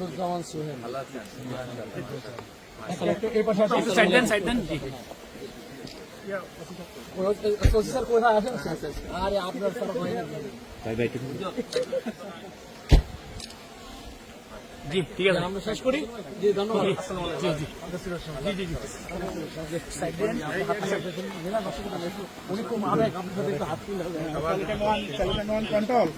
Asaduzzaman Sohel. Sir কোথায় আসেন? আরে আপনার স্যার হয় না। জি ঠিক আছে, আমরা শেষ করি। জি ধন্যবাদ। জি জি জি জি উনি খুব আবেগ, আপনার সাথে একটু হাত তুলে কন্ট্রোল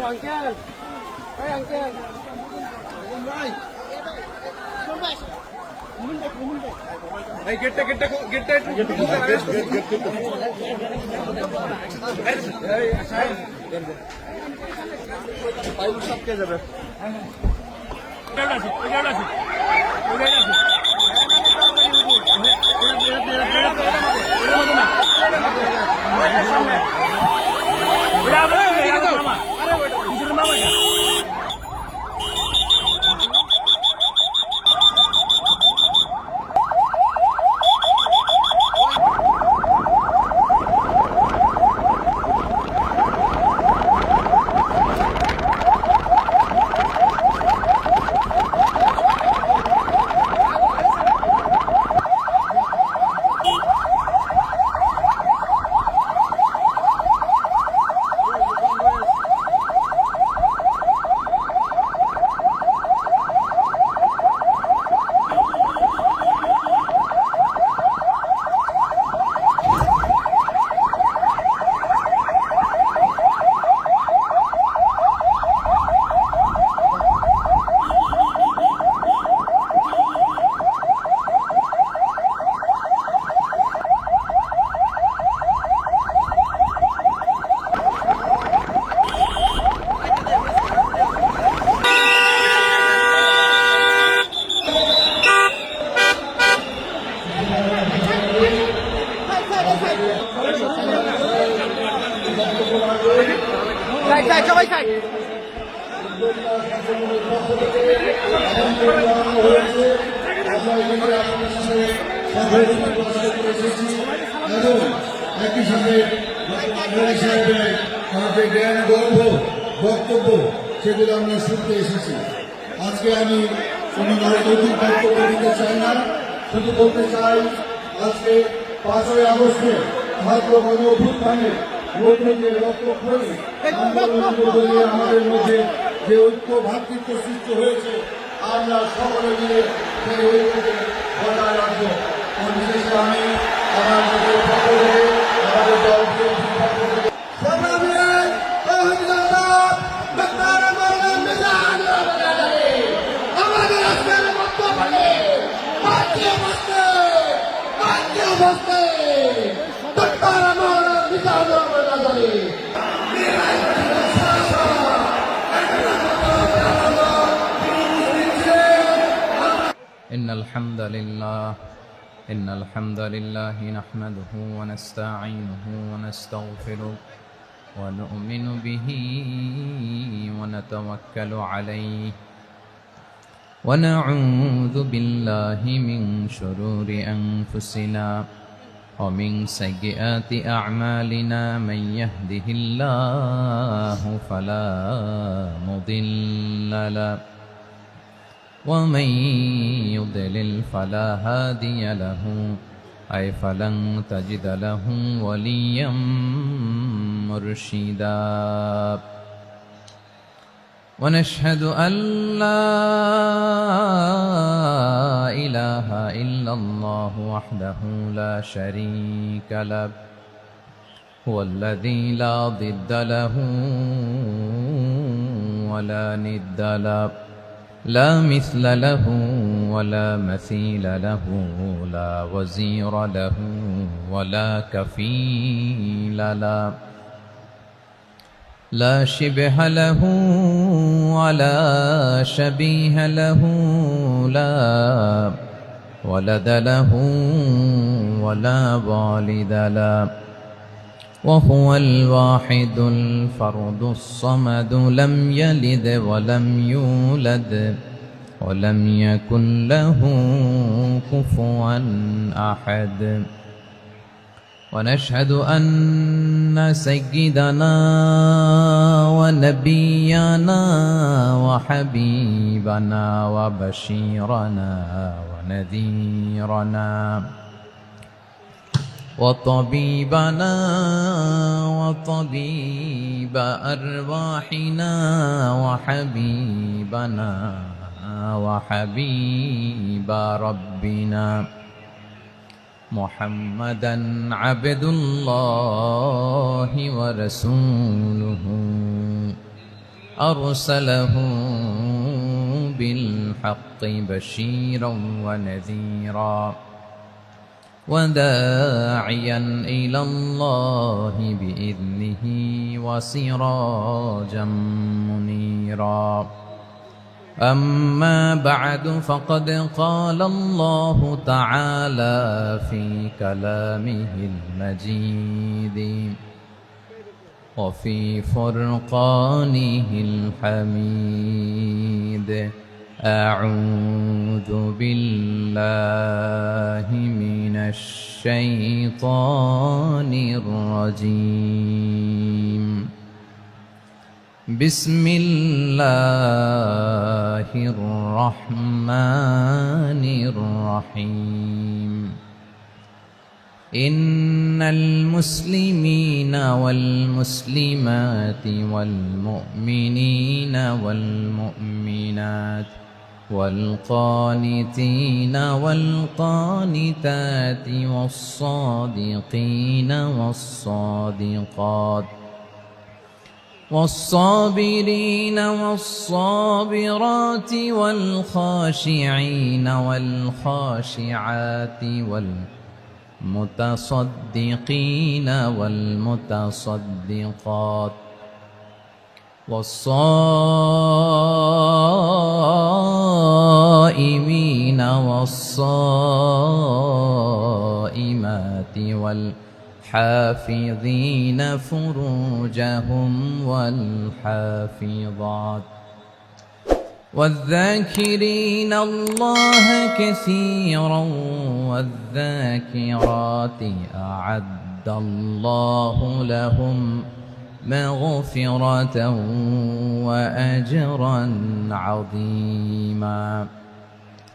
আঙ্কেল, এই আঙ্কেল ভাই, এই গেটটা গেটটা গেটটা সব কে যাবে? সবাই খাই। একই সাথে আমাদের জ্ঞান গর্ব বক্তব্য সেগুলো আমরা শুনতে এসেছি। আজকে আমি কোনো নৈতিক বক্তব্য দিতে চাই না, শুধু বলতে চাই আজকে 5ই আগস্টে ছাত্র গণ অভ্যুত্থানের মধ্যে যে রক্তক্ষয়ী আন্দোলনগুলো বলিয়ে আমাদের মধ্যে যে ঐক্য ভ্রাতৃত্ব সৃষ্টি হয়েছে, আমরা সকলে মিলে সেই ঐক্যকে বজায় রাখবো। বিশেষে আমি আমার নিজের পক্ষ থেকে আমাদের দলকে إن الحمد لله نحمده ونستعينه ونستغفره ونؤمن به ونتوكل عليه ونعوذ بالله من شرور أنفسنا ومن سيئات أعمالنا من يهده الله فلا مضل له ومن يضلل فلا هادي له أي فلن تجد له وليا مرشدا ونشهد أن لا إله إلا الله وحده لا شريك له هو الذي لا ضد له ولا ند له لا مثل له ولا مثيل له لا وزير له ولا كفيل له لا شبه له ولا شبيه له لا ولد له ولا والد له وهو الواحد الفرد الصمد لم يلد ولم يولد ولم يكن له كفوا أحد. ونشهد أن سيدنا ونبينا وحبيبنا وبشيرنا ونذيرنا وطبيبنا وطبيب أرواحنا وحبيبنا وحبيب ربنا محمدا عبد الله ورسوله أرسله بالحق بشيرا ونذيرا وداعيا إلى الله بإذنه وسراجا منيرا. أما بعد فقد قال الله تعالى في كلامه المجيد وفي فرقانه الحميد: أعوذ بالله من الشيطان الرجيم. بسم الله الرحمن الرحيم. إن المسلمين والمسلمات والمؤمنين والمؤمنات والقانتين والقانتات والصادقين والصادقات والصابرين والصابرات والخاشعين والخاشعات والمتصدقين والمتصدقات والصائمين والصائمات والحافظين فروجهم والحافظات والذاكرين الله كثيرا والذاكرات أعد الله لهم مغفرة وأجرا عظيما.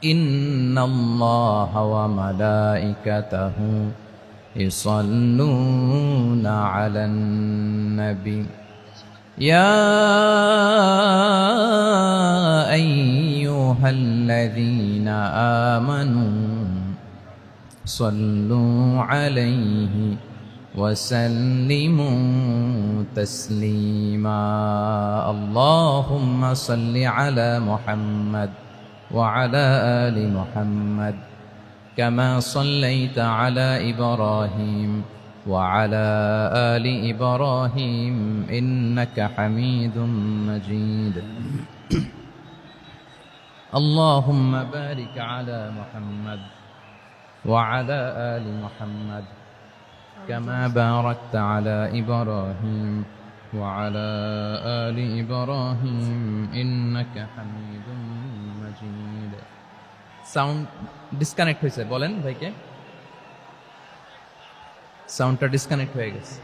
إن الله وملائكته يصلون على النبي يا أيها الذين آمنوا صلوا عليه وسلموا تسليما. اللهم صل على محمد وعلى آل محمد كما صليت على إبراهيم وعلى آل إبراهيم إنك حميد مجيد. اللهم بارك على محمد وعلى آل محمد كما باركت على إبراهيم وعلى آل إبراهيم إنك حميد مجيد. সাউন্ড ডিসকানেক্ট হয়েছে, বলেন ভাইকে। সাউন্ডটা ডিসকানেক্ট হয়ে গেছে।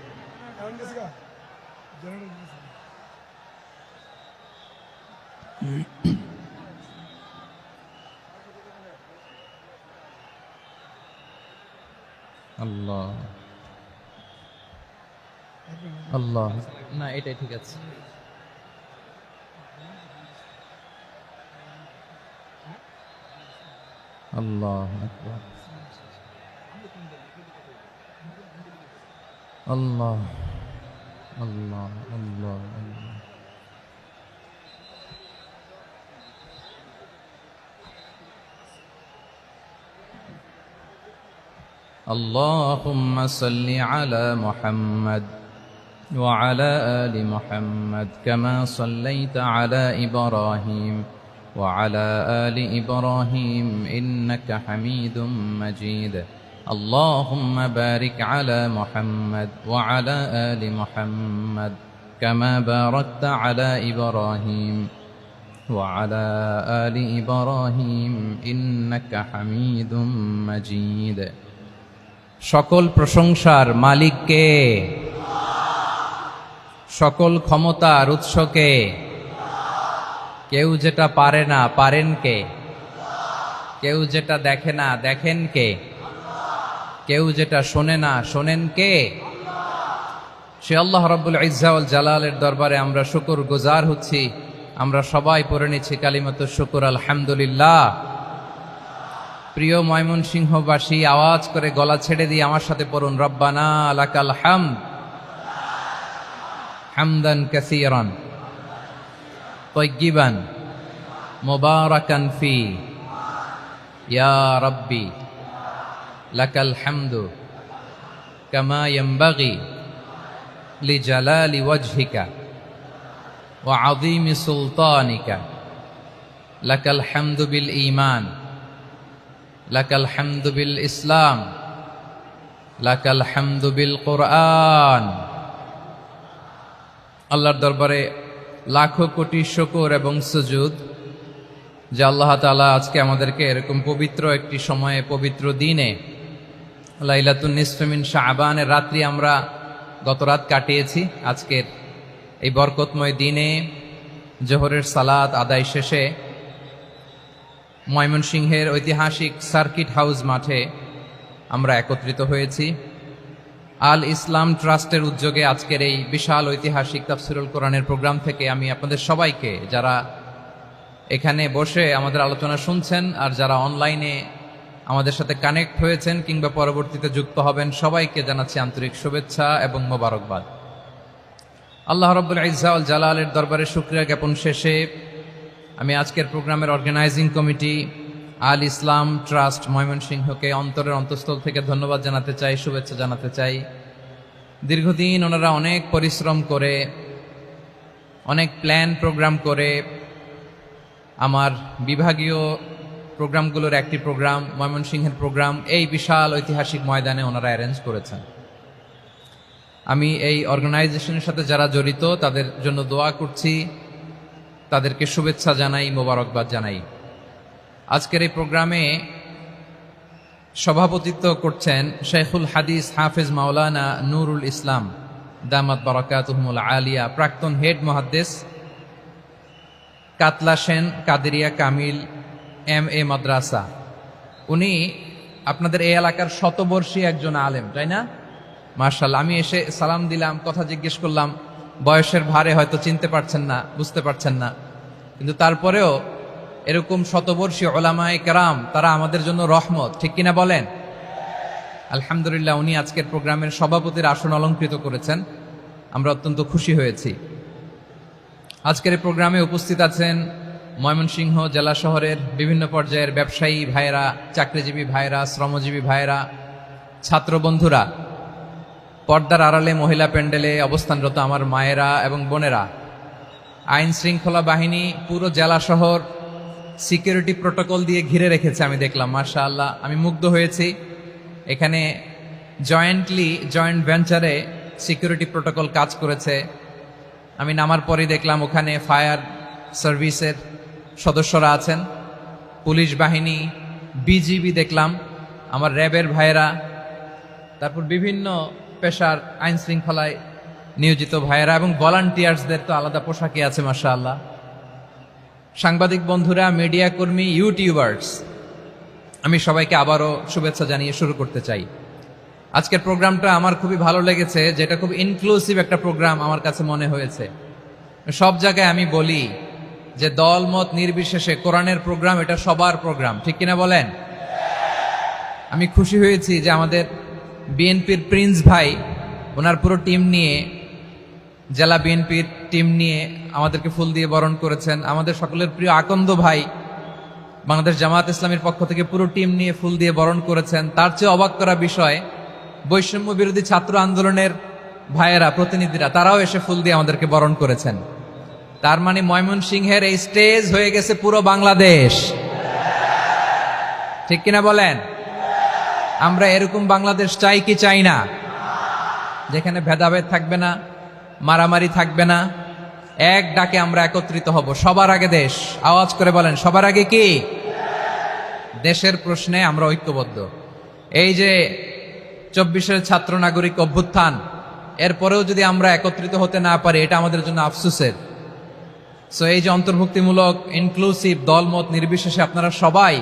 আল্লাহ আল্লাহ, না এটাই ঠিক আছে। আল্লাহ আকবার, আল্লাহ আল্লাহ আল্লাহ আল্লাহ। اللهم صل على محمد وعلى آل محمد كما صليت على إبراهيم وعلى آل إبراهيم إنك حميد مجيد. اللهم بارك على محمد وعلى آل محمد كما باركت على إبراهيم وعلى آل إبراهيم إنك حميد مجيد সকল প্রশংসার মালিক কে? সকল ক্ষমতার উৎস কে? কেউ যেটা পারে না পারেন কে? কেউ যেটা দেখে না দেখেন কে? কেউ যেটা শোনে না শোনেন কে? সে আল্লাহ রাব্বুল ইজ্জা ওয়াল জালালের দরবারে আমরা শুকর গুজার হচ্ছি। আমরা সবাই পড়ে নিচ্ছি কালিমাতুশ শুকর আলহামদুলিল্লাহ। প্রিয় ময়মনসিংহবাসী, আওয়াজ করে গলা ছেড়ে দিয়ে আমার সাথে পড়ুন, রব্বানা লাকাল হামদ হামদান কাসীরান তাইয়্যিবান মুবারাকান ফি ইয়া রাব্বি লাকাল হামদু কামা ইয়ানবাগি লিজালালি ওয়াজহিকা ওয়া আযীমি সুলতানিকা লাকাল হামদু বিল ঈমান লাকাল হামদু বিল ইসলাম লাকাল হামদু বিল কোরআন। আল্লাহর দরবারে লাখো কোটি শুকর এবং সুজুদ যে আল্লাহ তাআলা আজকে আমাদেরকে এরকম পবিত্র একটি সময়ে, পবিত্র দিনে, লাইলাতুন নিসফে মিন শাবানের রাত্রি আমরা গত রাত কাটিয়েছি। আজকের এই বরকতময় দিনে জোহরের সালাত আদায় শেষে ময়মনসিংহের ঐতিহাসিক সার্কিট হাউস মাঠে আমরা একত্রিত হয়েছি। আল ইসলাম ট্রাস্টের উদ্যোগে আজকের এই বিশাল ঐতিহাসিক তাফসিরুল কোরআনের প্রোগ্রাম থেকে আমি আপনাদের সবাইকে, যারা এখানে বসে আমাদের আলোচনা শুনছেন আর যারা অনলাইনে আমাদের সাথে কানেক্ট হয়েছেন কিংবা পরবর্তীতে যুক্ত হবেন, সবাইকে জানাচ্ছি আন্তরিক শুভেচ্ছা এবং মোবারকবাদ। আল্লাহ রাব্বুল ইজ্জা ওয়াল জালালের দরবারে শুকরিয়া জ্ঞাপন শেষে আমি আজকের প্রোগ্রামের অর্গানাইজিং কমিটি আল ইসলাম ট্রাস্ট ময়মনসিংহকে অন্তরের অন্তঃস্থল থেকে ধন্যবাদ জানাতে চাই, শুভেচ্ছা জানাতে চাই। দীর্ঘদিন ওনারা অনেক পরিশ্রম করে, অনেক প্ল্যান প্রোগ্রাম করে আমার বিভাগীয় প্রোগ্রামগুলোর একটি প্রোগ্রাম, ময়মনসিংহের প্রোগ্রাম, এই বিশাল ঐতিহাসিক ময়দানে ওনারা অ্যারেঞ্জ করেছেন। আমি এই অর্গানাইজেশনের সাথে যারা জড়িত তাদের জন্য দোয়া করছি, তাদেরকে শুভেচ্ছা জানাই, মোবারকবাদ জানাই। আজকের এই প্রোগ্রামে সভাপতিত্ব করছেন শেখুল হাদিস হাফেজ মাওলানা নুরুল ইসলাম দামাত বারাকাতুহুমুল আলিয়া, প্রাক্তন হেড মুহাদ্দিস কাতলা সেন কাদেরিয়া কামিল MA মাদ্রাসা। উনি আপনাদের এই এলাকার শতবর্ষী একজন আলেম, তাই না? মাশাআল্লাহ। আমি এসে সালাম দিলাম, কথা জিজ্ঞেস করলাম, বয়সের ভারে হয়তো চিনতে পারছেন না, বুঝতে পারছেন না, কিন্তু তারপরেও এরকম শতবর্ষী ওলামায়ে কেরাম, তারা আমাদের জন্য রহমত, ঠিক কিনা বলেন? আলহামদুলিল্লাহ, উনি আজকের প্রোগ্রামের সভাপতির আসন অলঙ্কৃত করেছেন, আমরা অত্যন্ত খুশি হয়েছি। আজকের এই প্রোগ্রামে উপস্থিত আছেন ময়মনসিংহ জেলা শহরের বিভিন্ন পর্যায়ের ব্যবসায়ী ভাইয়েরা, চাকরিজীবী ভাইয়েরা, শ্রমজীবী ভাইয়েরা, ছাত্র বন্ধুরা, পর্দার আড়ালে মহিলা প্যান্ডেলে অবস্থানরত আমার মায়েরা এবং বোনেরা, আইন শৃঙ্খলা বাহিনী পুরো জেলা শহর সিকিউরিটি প্রোটোকল দিয়ে ঘিরে রেখেছে, আমি দেখলাম। মাশাআল্লাহ, আমি মুগ্ধ হয়েছি। এখানে জয়েন্ট ভেঞ্চারে সিকিউরিটি প্রোটোকল কাজ করেছে। আমি নামার পরেই দেখলাম ওখানে ফায়ার সার্ভিসের সদস্যরা আছেন, পুলিশ বাহিনী, বিজিবি দেখলাম, আমার র্যাবের ভাইয়েরা, তারপর বিভিন্ন পেশার আইন শৃঙ্খলায় নিয়োজিত ভাইয়েরা এবং ভলান্টিয়ার্সদের তো আলাদা পোশাকে আছে মাশাআল্লাহ। সাংবাদিক বন্ধুরা, মিডিয়া কর্মী, ইউটিউবার্স, আমি সবাইকে আবারও শুভেচ্ছা জানিয়ে শুরু করতে চাই। আজকের প্রোগ্রামটা আমার খুবই ভালো লেগেছে, যেটা খুব ইনক্লুসিভ একটা প্রোগ্রাম আমার কাছে মনে হয়েছে। সব জায়গায় আমি বলি যে দলমত নির্বিশেষে কোরআনের প্রোগ্রাম এটা সবার প্রোগ্রাম, ঠিক কিনা বলেন? আমি খুশি হয়েছি যে আমাদের বিএনপির প্রিন্স ভাই ওনার পুরো টিম নিয়ে, জেলা বিএনপির টিম নিয়ে আমাদেরকে ফুল দিয়ে বরণ করেছেন। আমাদের সকলের প্রিয় আকন্দ ভাই বাংলাদেশ জামাত ইসলামীর পক্ষ থেকে পুরো টিম নিয়ে ফুল দিয়ে বরণ করেছেন। তার চেয়ে অবাক করা বিষয়, বৈষম্য বিরোধী ছাত্র আন্দোলনের ভাইয়েরা, প্রতিনিধিরা, তারাও এসে ফুল দিয়ে আমাদেরকে বরণ করেছেন। তার মানে ময়মনসিংহের এই স্টেজ হয়ে গেছে পুরো বাংলাদেশ, ঠিক কিনা বলেন? আমরা এরকম বাংলাদেশ চাই কি চাই না? যেখানে ভেদাভেদ থাকবে না, মারামারি থাকবে না, এক ডাকে আমরা একত্রিত হব। সবার আগে দেশ, আওয়াজ করে বলেন সবার আগে কি? দেশের প্রশ্নে আমরা ঐক্যবদ্ধ। এই যে 24-এর ছাত্র নাগরিক অভ্যুত্থান, এরপরেও যদি আমরা একত্রিত হতে না পারি, এটা আমাদের জন্য আফসোসের। সো এই যে অন্তর্ভুক্তিমূলক ইনক্লুসিভ দলমত নির্বিশেষে আপনারা সবাই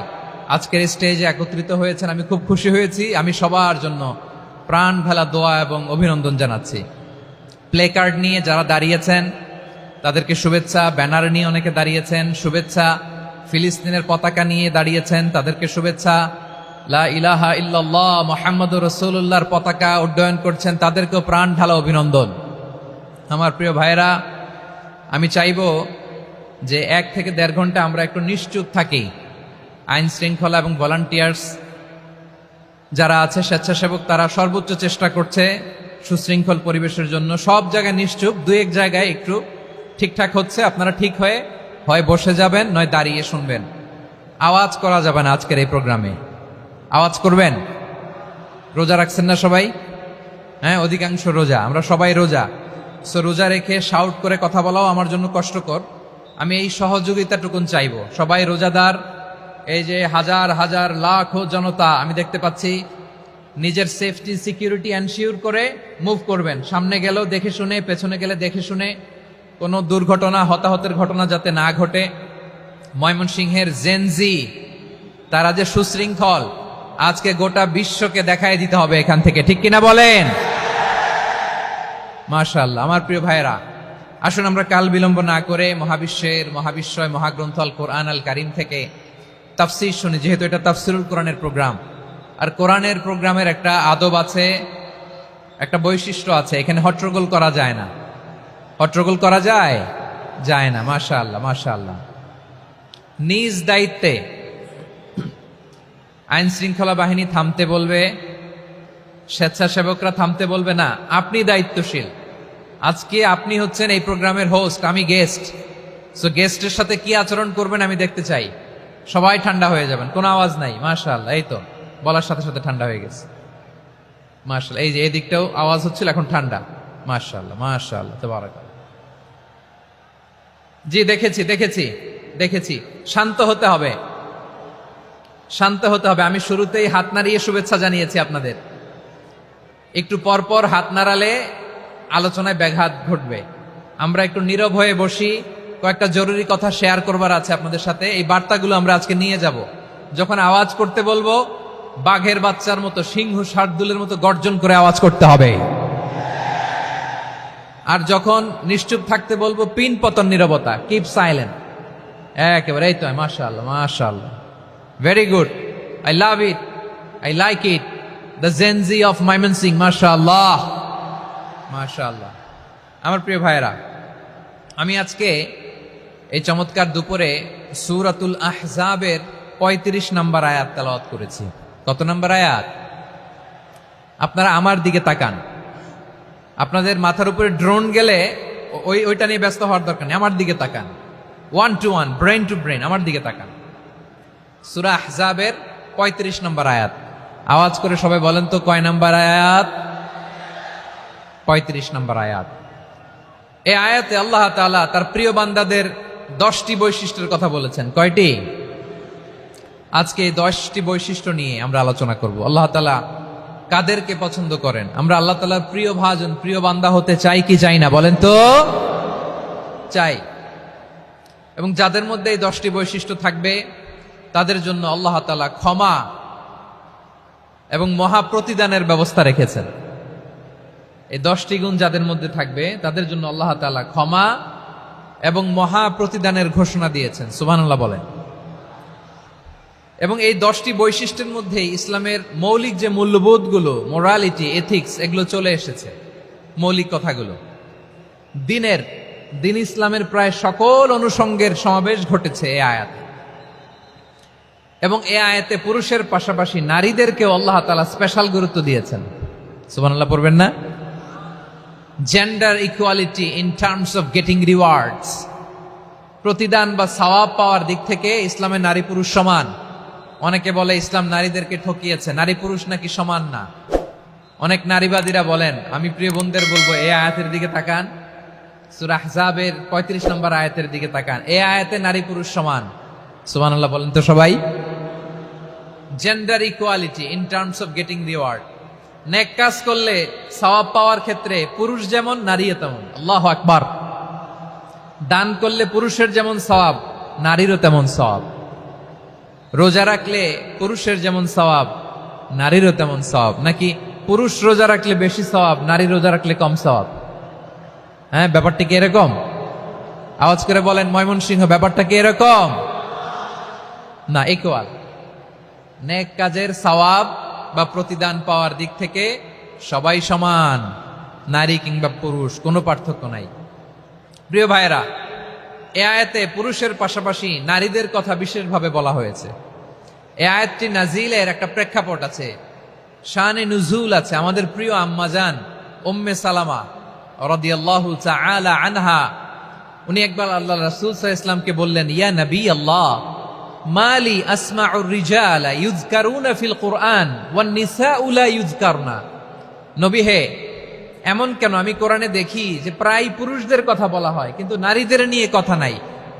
আজকের স্টেজে একত্রিত হয়েছেন, আমি খুব খুশি হয়েছি। আমি সবার জন্য প্রাণ ঢালা দোয়া এবং অভিনন্দন জানাচ্ছি। প্লে কার্ড নিয়ে যারা দাঁড়িয়েছেন তাদেরকে শুভেচ্ছা, ব্যানার নিয়ে অনেকে দাঁড়িয়েছেন শুভেচ্ছা, ফিলিস্তিনের পতাকা নিয়ে দাঁড়িয়েছেন তাদেরকে শুভেচ্ছা, লা ইলাহা ইল্লাল্লাহ মুহাম্মাদুর রাসূলুল্লাহর পতাকা উড্ডয়ন করছেন তাদেরকেও প্রাণ ঢালা অভিনন্দন। আমার প্রিয় ভাইয়েরা, আমি চাইব যে 1 থেকে 1.5 ঘন্টা আমরা একটু নিশ্চুপ থাকি। আইন শৃঙ্খলা এবং ভলান্টিয়ার্স যারা আছে, স্বেচ্ছাসেবক, তারা সর্বোচ্চ চেষ্টা করছে সুশৃঙ্খল পরিবেশের জন্য। সব জায়গায় নিশ্চুপ, 2-1 জায়গায় একটু ঠিকঠাক হচ্ছে। আপনারা ঠিক হয়ে হয় বসে যাবেন, নয় দাঁড়িয়ে শুনবেন। আওয়াজ করা যাবে না আজকের এই প্রোগ্রামে। আওয়াজ করবেন? রোজা রাখছেন না সবাই? হ্যাঁ, অধিকাংশ রোজা, আমরা সবাই রোজা। সো রোজা রেখে শাউট করে কথা বলাও আমার জন্য কষ্টকর। আমি এই সহযোগিতাটুকুন চাইব। সবাই রোজাদার, এই যে হাজার হাজার লাখ জনতা আমি দেখতে পাচ্ছি, নিজের সেফটি সিকিউরিটি এনশিওর করে মুভ করবেন। সামনে গেলেও দেখে শুনে, পেছনে গেলে দেখে শুনে, কোনো দুর্ঘটনা হতাহতের ঘটনা যাতে না ঘটে। ময়মনসিংহের জেনজি তারা যে সুশৃঙ্খল, আজকে গোটা বিশ্বকে দেখাই দিতে হবে এখান থেকে, ঠিক কিনা বলেন? মাশাআল্লাহ। আমার প্রিয় ভাইয়েরা, আসুন আমরা কাল বিলম্ব না করে মহাবিশ্বয় মহাগ্রন্থ আল কোরআন আল কারীম থেকে তাফসীর শুনি, যেহেতু এটা তাফসীরুল কোরআনের প্রোগ্রাম। আর কোরআনের প্রোগ্রামের একটা আদব আছে, একটা বৈশিষ্ট্য আছে, এখানে হট্টগোল করা যায় না। হট্টগোল করা যায়? যায় না। মাশাআল্লাহ মাশাআল্লাহ। নিজ দায়িত্বে আইন শৃঙ্খলা বাহিনী থামতে বলবে, স্বেচ্ছাসেবকরা থামতে বলবে না। আপনি দায়িত্বশীল। আজকে আপনি হচ্ছেন এই প্রোগ্রামের হোস্ট, আমি গেস্ট। সো গেস্টের সাথে কি আচরণ করবেন আমি দেখতে চাই। সবাই ঠান্ডা হয়ে যাবেন, কোনো আওয়াজ নাই। মাশাআল্লাহ, এই তো বলার সাথে সাথে ঠান্ডা হয়ে গেছে। মাশাআল্লাহ। এই যে এদিকটাও আওয়াজ হচ্ছিল, এখন ঠান্ডা। মাশাআল্লাহ মাশাআল্লাহ, তাবারাকাল্লাহ। জি, দেখেছি। শান্ত হতে হবে, শান্ত হতে হবে। আমি শুরুতেই হাত নাড়িয়ে শুভেচ্ছা জানিয়েছি আপনাদের। একটু পর পর হাত নাড়ালে আলোচনায় ব্যাঘাত ঘটবে। আমরা একটু নীরব হয়ে বসি, কয়েকটা জরুরি কথা শেয়ার করবার আছে আপনাদের সাথে। এই বার্তাগুলো আমরা আজকে নিয়ে যাব। যখন আওয়াজ করতে বলবো, বাঘের বাচ্চার মতো, সিংহ শার্দুলের মতো গর্জন করে আওয়াজ করতে হবে। আর যখন নিশ্চুপ থাকতে বলবো, পিন পতন নীরবতা, কিপ সাইলেন্ট। একেবারে এই তো। মাশাআল্লাহ মাশাআল্লাহ, very good, I love it, I like it, the Gen Z of Mymensingh. মাশাআল্লাহ মাশাআল্লাহ। আমার প্রিয় ভাইয়েরা, আমি আজকে এই চমৎকার দুপুরে সূরাতুল আহজাবের 35 নম্বর আয়াত তেলাওয়াত করেছি। কত নম্বর আয়াত? আপনারা আমার দিকে তাকান। আপনাদের মাথার উপরে ড্রোন গেলে ওইটা নিয়ে ব্যস্ত হওয়ার দরকার নেই, আমার দিকে তাকান। 1 to 1, ব্রেন টু ব্রেন, আমার দিকে তাকান। সূরা আহজাবের 35 নম্বর আয়াত। আওয়াজ করে সবাই বলেন তো, কয় নম্বর আয়াত? 35 নম্বর আয়াত। এই আয়াতে আল্লাহ তাআলা তার প্রিয় বান্দাদের 10টি বৈশিষ্ট্যের কথা বলেছেন। কয়টি? আজকে এই 10টি বৈশিষ্ট্য নিয়ে আমরা আলোচনা করব। আল্লাহ তাআলা কাদেরকে পছন্দ করেন? আমরা আল্লাহ তাআলার প্রিয় ভাজন, প্রিয় বান্দা হতে চাই কি চাই না? বলেন তো। চাই। এবং যাদের মধ্যে এই 10টি বৈশিষ্ট্য থাকবে তাদের জন্য আল্লাহ তাআলা ক্ষমা এবং মহা প্রতিদানের ব্যবস্থা রেখেছেন। এই 10টি গুণ যাদের মধ্যে থাকবে তাদের জন্য আল্লাহ তাআলা ক্ষমা এবং মহা প্রতিদানের ঘোষণা দিয়েছেন। সুবহানাল্লাহ বলেন। এবং এই 10টি বৈশিষ্ট্যের মধ্যে ইসলামের মৌলিক যে মূল্যবোধগুলো, মোরালিটি, এথিক্স, এগুলো চলে এসেছে। মৌলিক কথাগুলো দিন ইসলামের প্রায় সকল অনুষঙ্গের সমাবেশ ঘটেছে এই আয়াতে। এবং এই আয়াতে পুরুষের পাশাপাশি নারীদেরকেও আল্লাহ তাআলা স্পেশাল গুরুত্ব দিয়েছেন। সুবহানাল্লাহ পড়বেন না? Gender equality in terms of getting rewards, প্রতিদান বা সওয়াব পাওয়ার দিক থেকে ইসলামে নারী পুরুষ সমান। অনেকে বলে ইসলাম নারীদেরকে ঠকিয়েছে, নারী পুরুষ নাকি সমান না। অনেক নারীবাদীরা বলেন, আমি প্রিয় বোনদের বলবো এই আয়াতের দিকে তাকান। সূরা আহজাবের 35 নম্বর আয়াতের দিকে তাকান। এই আয়াতে নারী পুরুষ সমান। সুবহানাল্লাহ বলেন তো সবাই। Gender equality in terms of getting reward. নেক কাজ করলে সওয়াব পাওয়ার ক্ষেত্রে পুরুষ যেমন নারীও তেমন। আল্লাহু আকবার। দান করলে পুরুষের যেমন সওয়াব, নারীরও তেমন সওয়াব। রোজা রাখলে পুরুষের যেমন সওয়াব, নারীরও তেমন সওয়াব। নাকি পুরুষ রোজা রাখলে বেশি সওয়াব, নারী রোজা রাখলে কম সওয়াব? হ্যাঁ, ব্যাপারটা কি এরকম? আওয়াজ করে বলেন ময়মনসিংহ, ব্যাপারটা কি এরকম? না, ইকুয়াল। নেক কাজের সওয়াব বা প্রতিদান পাওয়ার দিক থেকে সবাই সমান, নারী কিংবা পুরুষ, কোনো পার্থক্য নাই। প্রিয় ভাইরা, এ আয়াতে পুরুষের পাশাপাশি নারীদের কথা বিশেষভাবে বলা হয়েছে। এ আয়াতটি নাজিলের একটা প্রেক্ষাপট আছে, শানে নুজুল আছে। আমাদের প্রিয় আম্মাজান উম্মে সালামা রাদিয়াল্লাহু তাআলা আনহা, উনি একবার আল্লাহ রাসূল সাল্লাল্লাহু আলাইহি ওয়াসাল্লামকে বললেন, ইয়া নবী আল্লাহ, মালি আসমাউর রিজালা ইউযকারুনা ফিল কুরআন ওয়ান নিসাউ লা ইউযকারনা। নবী হে, এমন কেন আমি কোরআনে দেখি যে প্রায় পুরুষদের কথা বলা হয় কিন্তু নারীদের নিয়ে কথা নাই।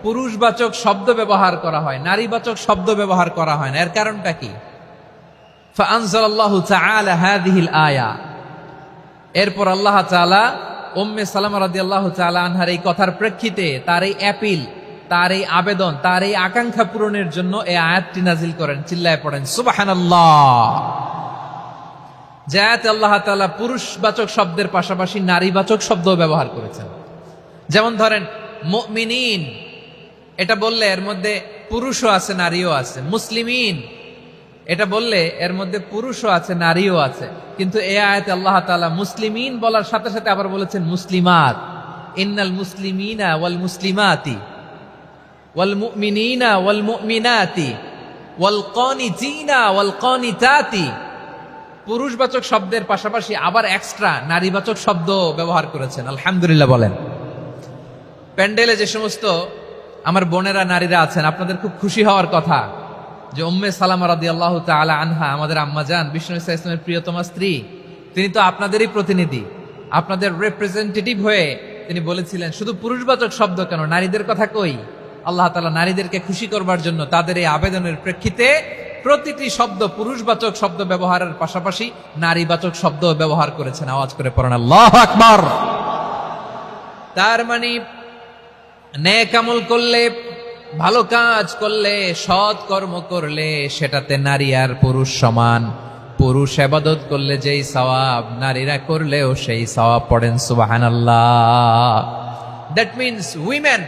পুরুষবাচক শব্দ ব্যবহার করা হয়, নারীবাচক শব্দ ব্যবহার করা হয় না। এর কারণটা কি? ফাআনজালাল্লাহু তাআলা হাযিহিল আয়া। এরপর আল্লাহ তাআলা উম্মে সালামা রাদিয়াল্লাহু তাআলা আনহার এই কথার প্রেক্ষিতে, তার এই অ্যাপিল, তার এই আবেদন, তার এই আকাঙ্ক্ষা পূরণের জন্য এই আয়াতটি নাজিল করেন। চিল্লায় পড়েন সুবহানাল্লাহ। যে আয়াতে আল্লাহ তাআলা পুরুষবাচক শব্দের পাশাপাশি নারীবাচক শব্দও ব্যবহার করেছেন। যেমন ধরেন মুমিনিন, এটা বললে এর মধ্যে পুরুষও আছে নারীও আছে। মুসলিমিন, এটা বললে এর মধ্যে পুরুষও আছে নারীও আছে। কিন্তু এই আয়াতে আল্লাহ তাআলা মুসলিমিন বলার সাথে সাথে আবার বলেছেন মুসলিমাত। ইন্নাল মুসলিমিনা ওয়াল মুসলিমাতি ওয়াল মুমিনিনা ওয়াল মুমিনাতি ওয়াল কানিতিনা ওয়াল কানিতাতি। পুরুষবাচক শব্দের পাশাপাশি আবার এক্সট্রা নারীবাচক শব্দ ব্যবহার করেছেন। আলহামদুলিল্লাহ বলেন। প্যান্ডেলে যে সমস্ত আমার বোনেরা নারীরা আছেন, আপনাদের খুব খুশি হওয়ার কথা যে উম্মে সালামা রাদিয়াল্লাহু তাআলা আনহা, আমাদের আম্মাজান বিষ্ণু ইসা ইসলামের প্রিয়তমা স্ত্রী, তিনি তো আপনাদেরই প্রতিনিধি, আপনাদের রিপ্রেজেন্টেটিভ হয়ে তিনি বলেছিলেন শুধু পুরুষবাচক শব্দ কেন, নারীদের কথা কই। আল্লাহ তাআলা নারীদেরকে খুশি করবার জন্য তাদের এই আবেদনের প্রেক্ষিতে প্রতিটি শব্দ পুরুষবাচক শব্দ ব্যবহারের পাশাপাশি নারীবাচক শব্দ ব্যবহার করেছেন। আওয়াজ করে পড়েন আল্লাহু আকবার। তার মানে নেক আমল করলে, ভালো কাজ করলে, সৎ কর্ম করলে সেটাতে নারী আর পুরুষ সমান। পুরুষ ইবাদত করলে যেই সওয়াব, নারীরা করলেও সেই সওয়াব। পড়েন সুবহানাল্লাহ। That means women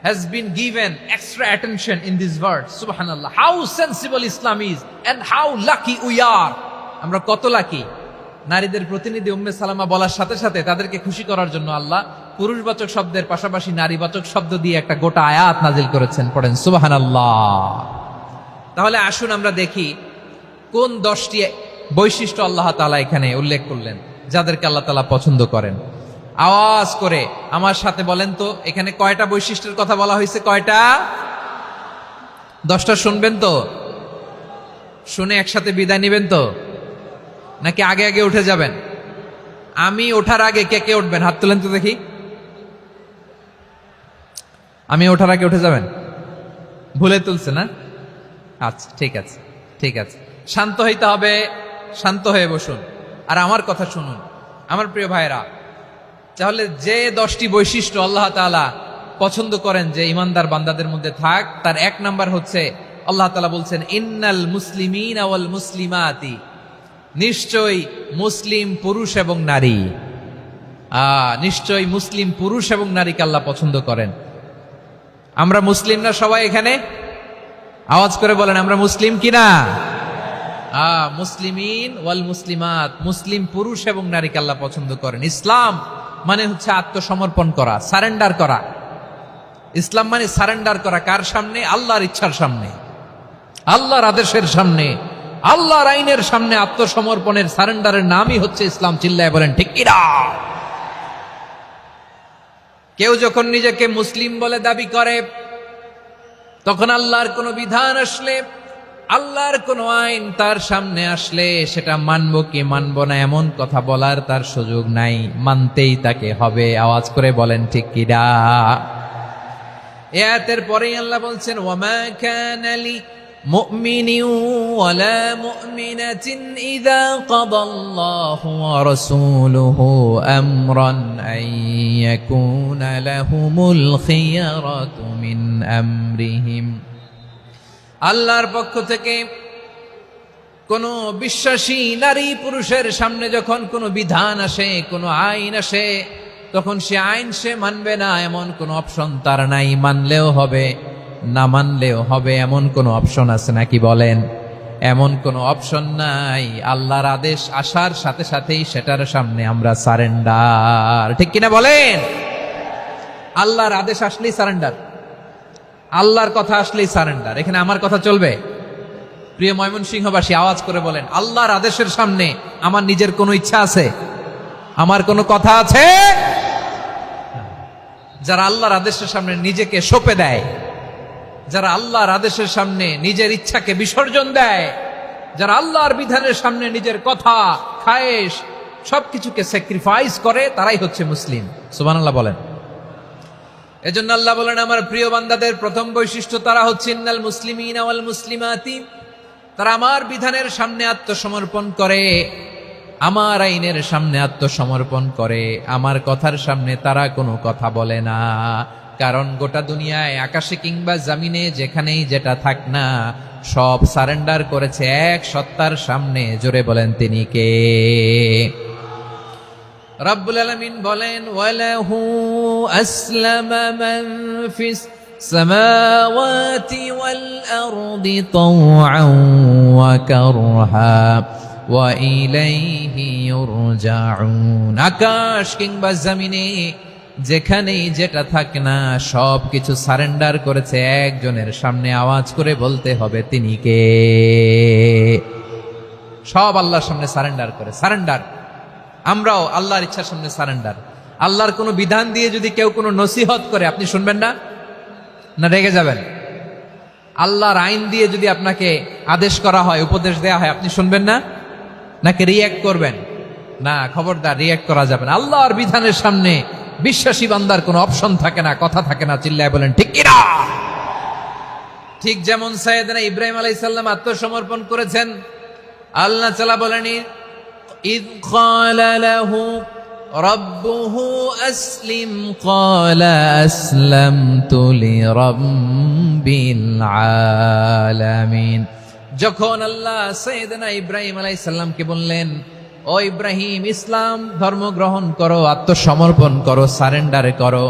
has been given extra attention in this verse. Subhanallah. How sensible Islam is and how lucky we are. আমরা কত লাকি। নারীদের প্রতিনিধি উম্মে সালামা বলার সাথে সাথে তাদেরকে খুশি করার জন্য আল্লাহ পুরুষবাচক শব্দের পাশাপাশি নারীবাচক শব্দ দিয়ে একটা গোটা আয়াত নাজিল করেছেন। পড়েন সুবহানাল্লাহ। তাহলে আসুন আমরা দেখি কোন 10টি বৈশিষ্ট্য আল্লাহ তাআলা এখানে উল্লেখ করলেন যাদেরকে আল্লাহ তাআলা পছন্দ করেন। আওয়াজ করে আমার সাথে বলেন তো, এখানে কয়টা বৈশিষ্ট্যের কথা বলা হয়েছে? কয়টা? 10টা শুনবেন তো? শুনে একসাথে বিদায় নেবেন তো, নাকি আগে আগে উঠে যাবেন? আমি ওঠার আগে কে কে উঠবেন? হাত তুলেন তো দেখি। আমি ওঠার আগে উঠে যাবেন? ভুলে তুলছে না? আচ্ছা, ঠিক আছে, ঠিক আছে। শান্ত হইতে হবে, শান্ত হয়ে বসুন আর আমার কথা শুনুন আমার প্রিয় ভাইরা। তাহলে যে 10টি বৈশিষ্ট্য আল্লাহ তাআলা পছন্দ করেন যে ইমানদার বান্দাদের মধ্যে থাক, তার 1 নাম্বার হচ্ছে আল্লাহ তাআলা বলছেন ইন্নাল মুসলিমিনা ওয়াল মুসলিমাতি। নিশ্চয়ই মুসলিম পুরুষ এবং নারী, নিশ্চয়ই মুসলিম পুরুষ এবং নারীকে আল্লাহ পছন্দ করেন। আমরা মুসলিম না সবাই এখানে? আওয়াজ করে বলেন আমরা মুসলিম কিনা? মুসলিমিন ওয়াল মুসলিমাত, মুসলিম পুরুষ এবং নারীকে আল্লাহ পছন্দ করেন। ইসলাম মানে হচ্ছে আত্মসমর্পণ করা, সারেন্ডার করা। ইসলাম মানে সারেন্ডার করা কার সামনে? আল্লাহর ইচ্ছার সামনে, আল্লাহর আদেশের সামনে, আল্লাহর আইনের সামনে আত্মসমর্পণের সারেন্ডারের নামই হচ্ছে ইসলাম। চিল্লায় বলেন ঠিক কিনা? কেউ যখন নিজেকে মুসলিম বলে দাবি করে, তখন আল্লাহর কোন বিধান আসলে আল্লাহর কোন আইন তার সামনে আসলে সেটা মানবো কি মানবো না এমন কথা বলার তার সুযোগ নাই, মানতেই তাকে হবে। আওয়াজ করে বলেন ঠিক কিনা? এই আয়াতের পরেই আল্লাহ বলছেন, ওয়ামা কানা লি মুমিনিন ওয়ালা মুমিনাতিন ইযা কাদাল্লাহু ওয়া রাসূলুহু আমরান আন ইয়াকুনা লাহুমুল খিয়ারাতু মিন আমরিহিম। আল্লাহর পক্ষ থেকে কোন বিশ্বাসী নারী পুরুষের সামনে যখন কোনো বিধান আসে, কোনো আইন আসে, তখন সে আইন সে মানবে না এমন কোনো অপশন তার নাই। মানলেও হবে, না মানলেও হবে, এমন কোনো অপশন আছে নাকি বলেন? এমন কোনো অপশন নাই। আল্লাহর আদেশ আসার সাথে সাথেই সেটার সামনে আমরা সারেন্ডার। ঠিক কিনা বলেন? আল্লাহর আদেশ আসলেই সারেন্ডার, আল্লাহর কথা আসলেই সারেন্ডার। এখানে আমার কথা চলবে? প্রিয় ময়মনসিংহবাসী, আওয়াজ করে বলেন, আল্লাহর আদেশের সামনে আমার নিজের কোনো ইচ্ছা আছে? আমার কোনো কথা আছে? যারা আল্লাহর আদেশের সামনে নিজেকে সঁপে দেয়, যারা আল্লাহর আদেশের সামনে নিজের ইচ্ছাকে বিসর্জন দেয়, যারা আল্লাহর বিধানের সামনে নিজের কথা, খায়েশ সবকিছুকে স্যাক্রিফাইস করে, তারাই হচ্ছে মুসলিম। সুবহানাল্লাহ বলেন। এজন্য আল্লাহ বলেন, আমার প্রিয় বান্দাদের প্রথম বৈশিষ্ট্য তারা হচ্ছে ইন্নাল মুসলিমিনা ওয়াল মুসলিমাতি, তারা আমার বিধানের সামনে আত্মসমর্পণ করে, আমার আইনের সামনে আত্মসমর্পণ করে, আমার কথার সামনে তারা কোনো কথা বলে না। কারণ গোটা দুনিয়ায় আকাশে কিংবা জমিনে যেখানেই যেটা থাক না, সব সারেন্ডার করেছে এক সত্তার সামনে। জোরে বলেন তিনি কে? রব্বুল আলামিন বলেন, ওয়ালাহু আসলামা মান ফিস সামাওয়াতি ওয়াল আরদি তাওআন ওয়া কারহা ওয়া ইলাইহি ইউরজাউন। আকাশ কিংবা জমিনে যেখানেই যেটা থাক না, সব কিছু সারেন্ডার করেছে একজনের সামনে। আওয়াজ করে বলতে হবে তিনি কে? সব আল্লাহর সামনে সারেন্ডার করে। সারেন্ডার। আমরাও আল্লাহর ইচ্ছার সামনে সারেন্ডার। আল্লাহর কোনো বিধান দিয়ে যদি কেউ কোনো নসিহত করে, আপনি শুনবেন না? না রেগে যাবেন? আল্লাহর আইন দিয়ে যদি আপনাকে আদেশ করা হয়, উপদেশ দেয়া হয়, আপনি শুনবেন না? নাকি রিয়্যাক্ট করবেন? না, খবরদার, রিয়্যাক্ট করা যাবে না। আল্লাহর বিধানের সামনে বিশ্বাসী বান্দার কোনো অপশন থাকে না, কথা থাকে না। চিল্লায় বলেন ঠিক কিনা? ঠিক যেমন সাইয়েদনা ইব্রাহিম আলাইহিস সালাম আত্মসমর্পণ করেছেন। আল্লাহ তাআলা বলেন, إذ قال له ربه أسلم قال أسلمت لرب العالمين। যখন আল্লাহ সাইয়েদনা ইব্রাহিম আলাইহিস সালামকে বললেন, ও ইব্রাহিম, ইসলাম ধর্ম গ্রহণ করো, আত্মসমর্পণ করো, সারেন্ডার করো,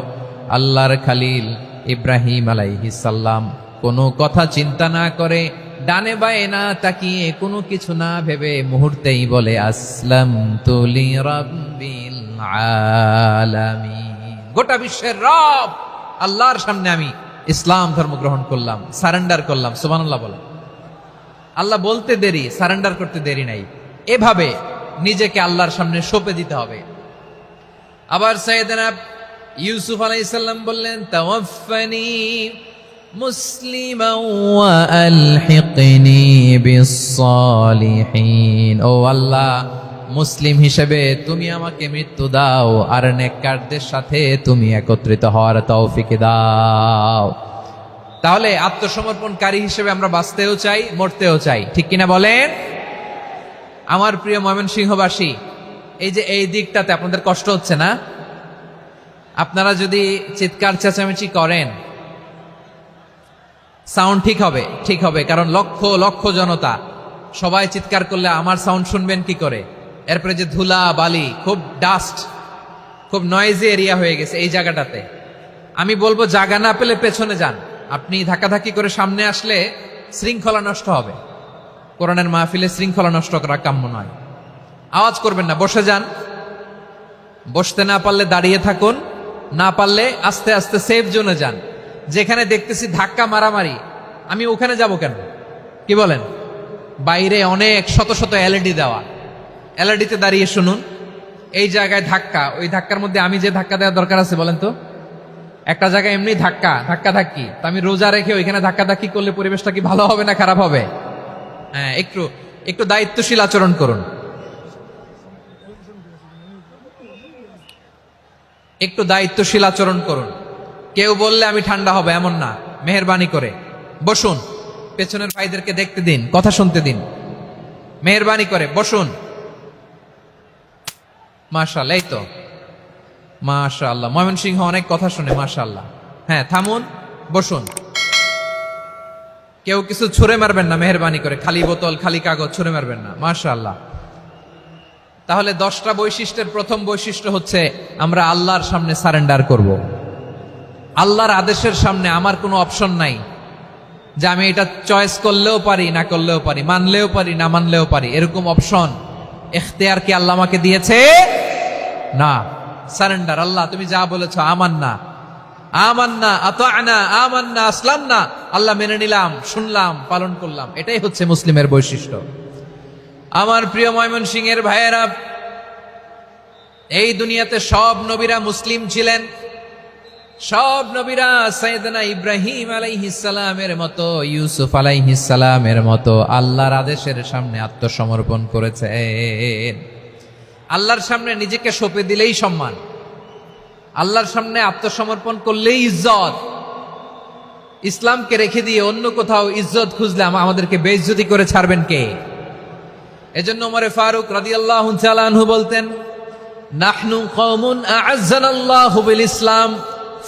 আল্লাহর খালিল ইব্রাহিম আলাইহিস সালাম কোনো কথা চিন্তা না করে, ডানে বায়ে না তাকিয়ে, কোনো কিছু না ভেবে মুহূর্তেই বলে, আসলামতু লিরাব্বিল আলামিন। গোটা বিশ্বের রব আল্লাহর সামনে আমি ইসলাম ধর্ম গ্রহণ করলাম, সারেন্ডার করলাম। সুবহানাল্লাহ বলে। আল্লাহ বলতে দেরি, সারেন্ডার করতে দেরি নাই। এভাবে নিজেকে আল্লাহর সামনে সঁপে দিতে হবে। আবার সাইয়েদনা ইউসুফ আলাইহিস সালাম বললেন, তাওয়াফফানি মুসলিমান ওয়া আলহিকনি বিস-সালিহিন। ও আল্লাহ, মুসলিম হিসেবে তুমি আমাকে মৃত্যু দাও, আর নেককারদের সাথে তুমি একত্রিত হওয়ার তৌফিক দাও। তাহলে আত্মসমর্পণকারী হিসেবে আমরা বাঁচতেও চাই, মরতেও চাই। ঠিক কিনা বলেন? আমার প্রিয় ময়মনসিংহবাসী, এই যে এই দিকটাতে আপনাদের কষ্ট হচ্ছে না? আপনারা যদি চিৎকার চেঁচামেচি করেন, সাউন্ড ঠিক হবে, ঠিক হবে, কারণ লক্ষ লক্ষ জনতা, সবাই চিৎকার করলে আমার সাউন্ড শুনবেন কি করে? এরপরে যে ধুলা বালি, খুব ডাস্ট, খুব নয়েজি এরিয়া হয়ে গেছে এই জায়গাটাতে। আমি বলবো জায়গা না পেলে পেছনে যান। আপনি ধাক্কাধাক্কি করে সামনে আসলে শৃঙ্খলা নষ্ট হবে। কোরআনের মাহফিলে শৃঙ্খলা নষ্ট করা কাম্য নয়। আওয়াজ করবেন না, বসে যান। বসতে না পারলে দাঁড়িয়ে থাকুন, না পারলে আস্তে আস্তে সেফ জোনে যান। যেখানে দেখতেছি ধাক্কা মারামারি, আমি ওখানে যাব কেন? কি বলেন? বাইরে অনেক শত শত এলইডি দেওয়া, এলইডিতে দাঁড়িয়ে শুনুন। এই জায়গায় ধাক্কা, ওই ধাক্কার মধ্যে আমি যে ধাক্কা দেওয়ার দরকার আছে বলেন তো? একটা জায়গায় এমনি ধাক্কা ধাক্কি, তা আমি রোজা রেখে ওইখানে ধাক্কি করলে পরিবেশটা কি ভালো হবে না খারাপ হবে? হ্যাঁ, একটু একটু দায়িত্বশীল আচরণ করুন, একটু দায়িত্বশীল আচরণ করুন। কেউ বললে আমি ঠান্ডা হবে এমন না, মেহেরবানি করে বসুন, পেছনের ভাইদেরকে দেখতে দিন, কথা শুনতে দিন, মেহেরবানি করে বসুন। মাশাআল্লাহ, এই তো মাশাআল্লাহ, ময়মনসিংহ অনেক কথা শুনে, মাশাআল্লাহ। হ্যাঁ, থামুন, বসুন। কেউ কিছু ছুঁড়ে মারবেন না, মেহেরবানি করে, খালি বোতল খালি কাগজ ছুঁড়ে মারবেন না, মাশাআল্লাহ। তাহলে 10টা বৈশিষ্ট্যের প্রথম বৈশিষ্ট্য হচ্ছে আমরা আল্লাহর সামনে সারেন্ডার করব। আল্লাহর আদেশের সামনে আমার কোনো অপশন নাই যে আমি এটা চয়েস করলেও পারি না করলেও পারি, মানলেও পারি না মানলেও পারি, এরকম অপশন এখতিয়ার কি আল্লাহ আমাকে দিয়েছে? না। সারেন্ডার, আল্লাহ তুমি যা বলেছ আমান্না, আমান্না, আতা'না, আমান্না, আসলামনা, আল্লাহ মেনে নিলাম, শুনলাম, পালন করলাম। এটাই হচ্ছে মুসলিমের বৈশিষ্ট্য। আমার প্রিয় ময়মনসিংহের ভাইয়েরা, এই দুনিয়াতে সব নবীরা মুসলিম ছিলেন। সব নবীরা সাইয়েদনা ইব্রাহিম আলাইহিস সালামের মতো, ইউসুফ আলাইহিস সালামের মতো আল্লাহর আদেশের সামনে আত্মসমর্পণ করেছেন। আল্লাহর সামনে নিজেকে সঁপে দিলেই সম্মান, আল্লাহর সামনে আত্মসমর্পণ করলেই ইজ্জত। ইসলামকে রেখে দিয়ে অন্য কোথাও ইজ্জত খুঁজলে আমাদেরকে বেইজ্জতি করে ছাড়বেন কে? এজন্য ওমর ফারুক রাদিয়াল্লাহু তাআলা আনহু বলতেন, নাহনু কওমুন আ'আজ্জানাল্লাহু বিল ইসলাম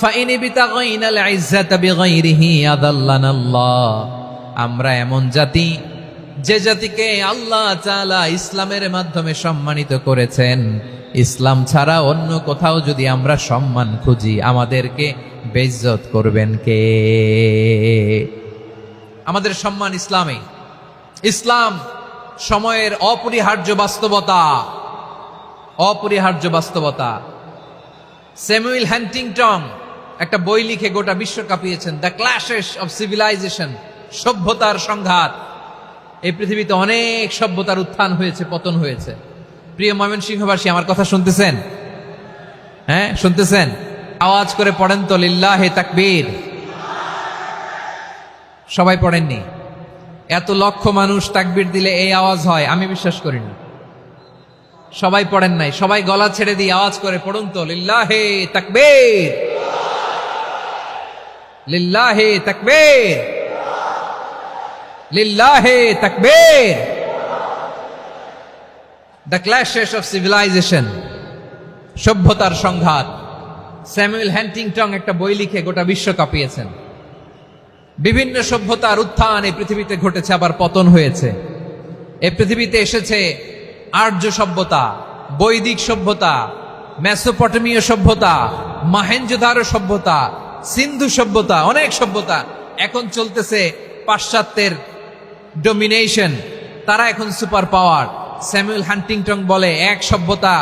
ফাইন বিতাগাইনাল ইজ্জাতা বিগাইরিহি আদাল্লানাল্লাহ। আমরা এমন জাতি, যে জাতিকে আল্লাহ তাআলা ইসলামের মাধ্যমে সম্মানিত করেছেন, ইসলাম ছাড়া অন্য কোথাও যদি আমরা সম্মান খুঁজি আমাদেরকে বেইজ্জত করবেন কে? আমাদের সম্মান ইসলামে। ইসলাম সময়ের অপরিহার্য বাস্তবতা, অপরিহার্য বাস্তবতা। স্যামুয়েল হান্টিংটন একটা বই লিখে গোটা বিশ্ব কাঁপিয়েছেন, দ্য ক্ল্যাশেস অফ সিভিলাইজেশন, সভ্যতার সংঘাত। এই পৃথিবীতে অনেক সভ্যতার উত্থান হয়েছে, পতন হয়েছে। প্রিয় ময়মনসিংহবাসী, আমার কথা শুনতেছেন? হ্যাঁ, শুনতেছেন? আওয়াজ করে পড়েন তো লিল্লাহে তাকবীর। সবাই পড়েননি? এত লক্ষ মানুষ তাকবীর দিলে এই আওয়াজ হয়? আমি বিশ্বাস করি না। সবাই পড়েন নাই, সবাই গলা ছেড়ে দিয়ে আওয়াজ করে পড়ুন তো লিল্লাহে তাকবীর, লিল্লাহে তাকবীর, লিল্লাহে তাকবীর। দ্য ক্ল্যাশেস অফ সিভিলাইজেশন, সভ্যতার সংঘাত। স্যামুয়েল হান্টিংটন একটা বই লিখে গোটা বিশ্ব কাঁপিয়েছেন। বিভিন্ন সভ্যতার উত্থান এই পৃথিবীতে ঘটেছে, আবার পতন হয়েছে। এই পৃথিবীতে এসেছে আর্য সভ্যতা, বৈদিক সভ্যতা, মেসোপটেমীয় সভ্যতা, মহেঞ্জোদারো সভ্যতা, সিন্ধু সভ্যতা, অনেক সভ্যতা। এখন চলতেছে পাশ্চাত্যের ডোমিনেশন, তারা এখন সুপার পাওয়ার। স্যামুয়েল হান্টিংটন বলে এক সভ্যতা,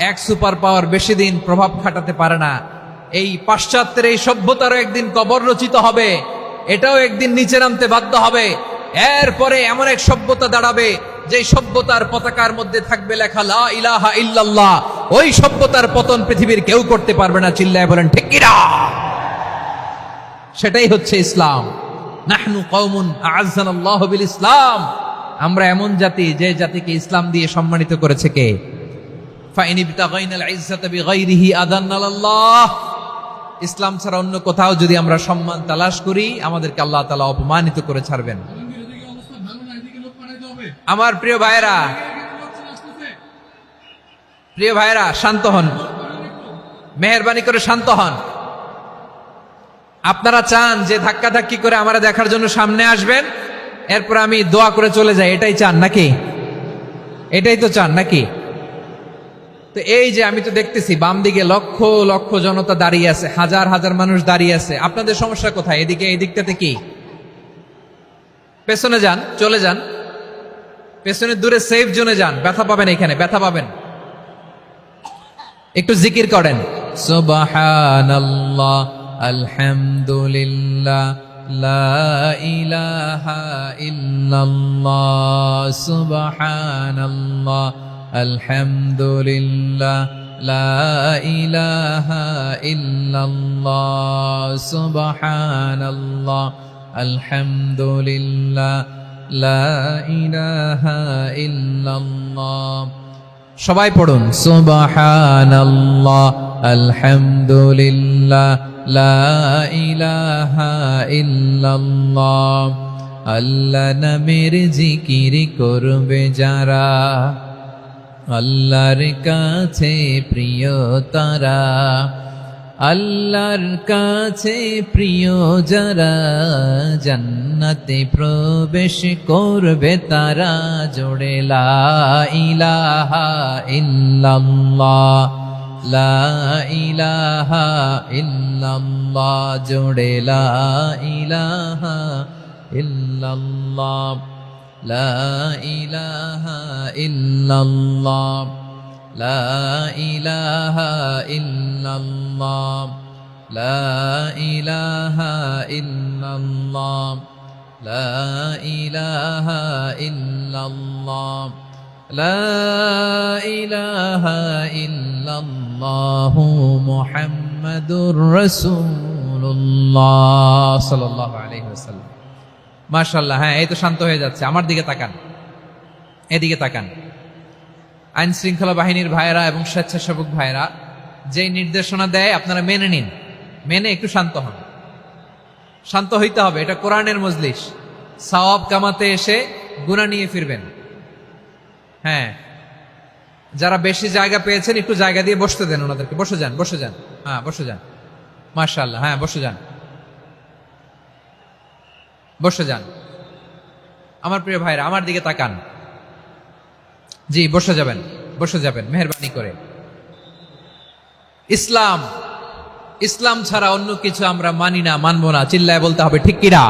এক সুপার পাওয়ার বেশি দিন প্রভাব খাটাতে পারে না। এই পাশ্চাত্যের এই সভ্যতারও একদিন কবর রচিত হবে, এটাও একদিন নিচে নামতে বাধ্য হবে। এরপরে এমন এক সভ্যতা দাঁড়াবে যে সভ্যতার পতাকার মধ্যে থাকবে লেখা লা ইলাহা ইল্লাল্লাহ। ওই সভ্যতার পতন পৃথিবীর কেউ করতে পারবে না। চিল্লায় বলেন ঠিক কিনা? সেটাই হচ্ছে ইসলাম। নাহনু কওমুন আ'আজ্জানাল্লাহু বিল ইসলাম। আমরা এমন জাতি, যে জাতিকে ইসলাম দিয়ে সম্মানিত করেছে কে? ফাইন বিতাগাইনাল ইজ্জাতা বিগাইরিহি আদান্নাল্লাহ। ইসলাম ছাড়া অন্য কোথাও যদি আমরা সম্মান তালাশ করি আমাদেরকে আল্লাহ তাআলা অপমানিত করে ছাড়বেন। আমার প্রিয় ভাইয়েরা, প্রিয় ভাইয়েরা, শান্ত হন, মেহেরবানি করে শান্ত হন। আপনারা চান যে ধাক্কাধাক্কি করে আমারা দেখার জন্য সামনে আসবেন, এরপর আমি দোয়া করে চলে যাই, এটাই চান নাকি? এটাই তো চান নাকি? তো এই যে আমি তো দেখতেছি বাম দিকে লক্ষ লক্ষ জনতা দাঁড়িয়ে আছে, হাজার হাজার মানুষ দাঁড়িয়ে আছে। আপনাদের সমস্যা কোথায়? এদিকে, এই দিকটাতে কি? পেছনে যান, চলে যান, পেছনে দূরে সেফ জোনে যান। ব্যথা পাবেন, এখানে ব্যথা পাবেন। একটু জিকির করেন, সুবহানাল্লাহ, আলহামদুলিল্লাহ, লা ইলাহা ইল্লাল্লাহ, সুবহানাল্লাহ, আলহামদুলিল্লাহ, লা ইলাহা ইল্লাল্লাহ, সুবহানাল্লাহ, আলহামদুলিল্লাহ, লা ইলাহা ইল্লাল্লাহ। সবাই পড়ুন সুবহানাল্লাহ আলহামদুলিল্লাহ লা ইলাহা ইল্লাল্লাহ। আল্লাহ নামের জিকির করবে যারা, আল্লাহর কাছে প্রিয় তারা, আল্লাহর কাছে প্রিয় যারা, জান্নাতে প্রবেশ করবে তারা। জোড়ে লা ইলাহা ইল্লাল্লাহ লা ইলাহা ইল্লাল্লাহ। জোড়ে লা ইলাহা ইল্লাল্লাহ লা ইলাহা ইল্লাল্লাহ লা ইলাহা ইল্লাল্লাহ লা ইলাহা ইল্লাল্লাহ লা ইলাহা ইল্লাল্লাহ লা ইলাহা ইল্লাল্লাহ মুহাম্মাদুর রাসূলুল্লাহ সাল্লাল্লাহু আলাইহি ওয়াসাল্লাম। মাশাআল্লাহ। হ্যাঁ, এই তো শান্ত হয়ে যাচ্ছে। আমার দিকে তাকান, এদিকে তাকান। আইন শৃঙ্খলা বাহিনীর ভাইরা এবং স্বেচ্ছাসেবক ভাইরা যেই নির্দেশনা দেয় আপনারা মেনে নিন, মেনে একটু শান্ত হন। শান্ত হইতে হবে, এটা কোরআনের মজলিস। সওয়াব কামাতে এসে গুনাহ নিয়ে ফিরবেন। হ্যাঁ, যারা বেশি জায়গা পেয়েছেন একটু জায়গা দিয়ে বসতে দেন ওনাদেরকে। বসে যান, বসে যান। হ্যাঁ, বসে যান। মাশাআল্লাহ। হ্যাঁ, বসে যান, বসে যান। আমার প্রিয় ভাইরা আমার দিকে তাকান। জি, বসে যাবেন, বসে যাবেন মেহেরবানি করে। ইসলাম, ইসলাম ছাড়া অন্য কিছু আমরা মানি না, মানবো না। চিল্লায় বলতে হবে ঠিক কিনা?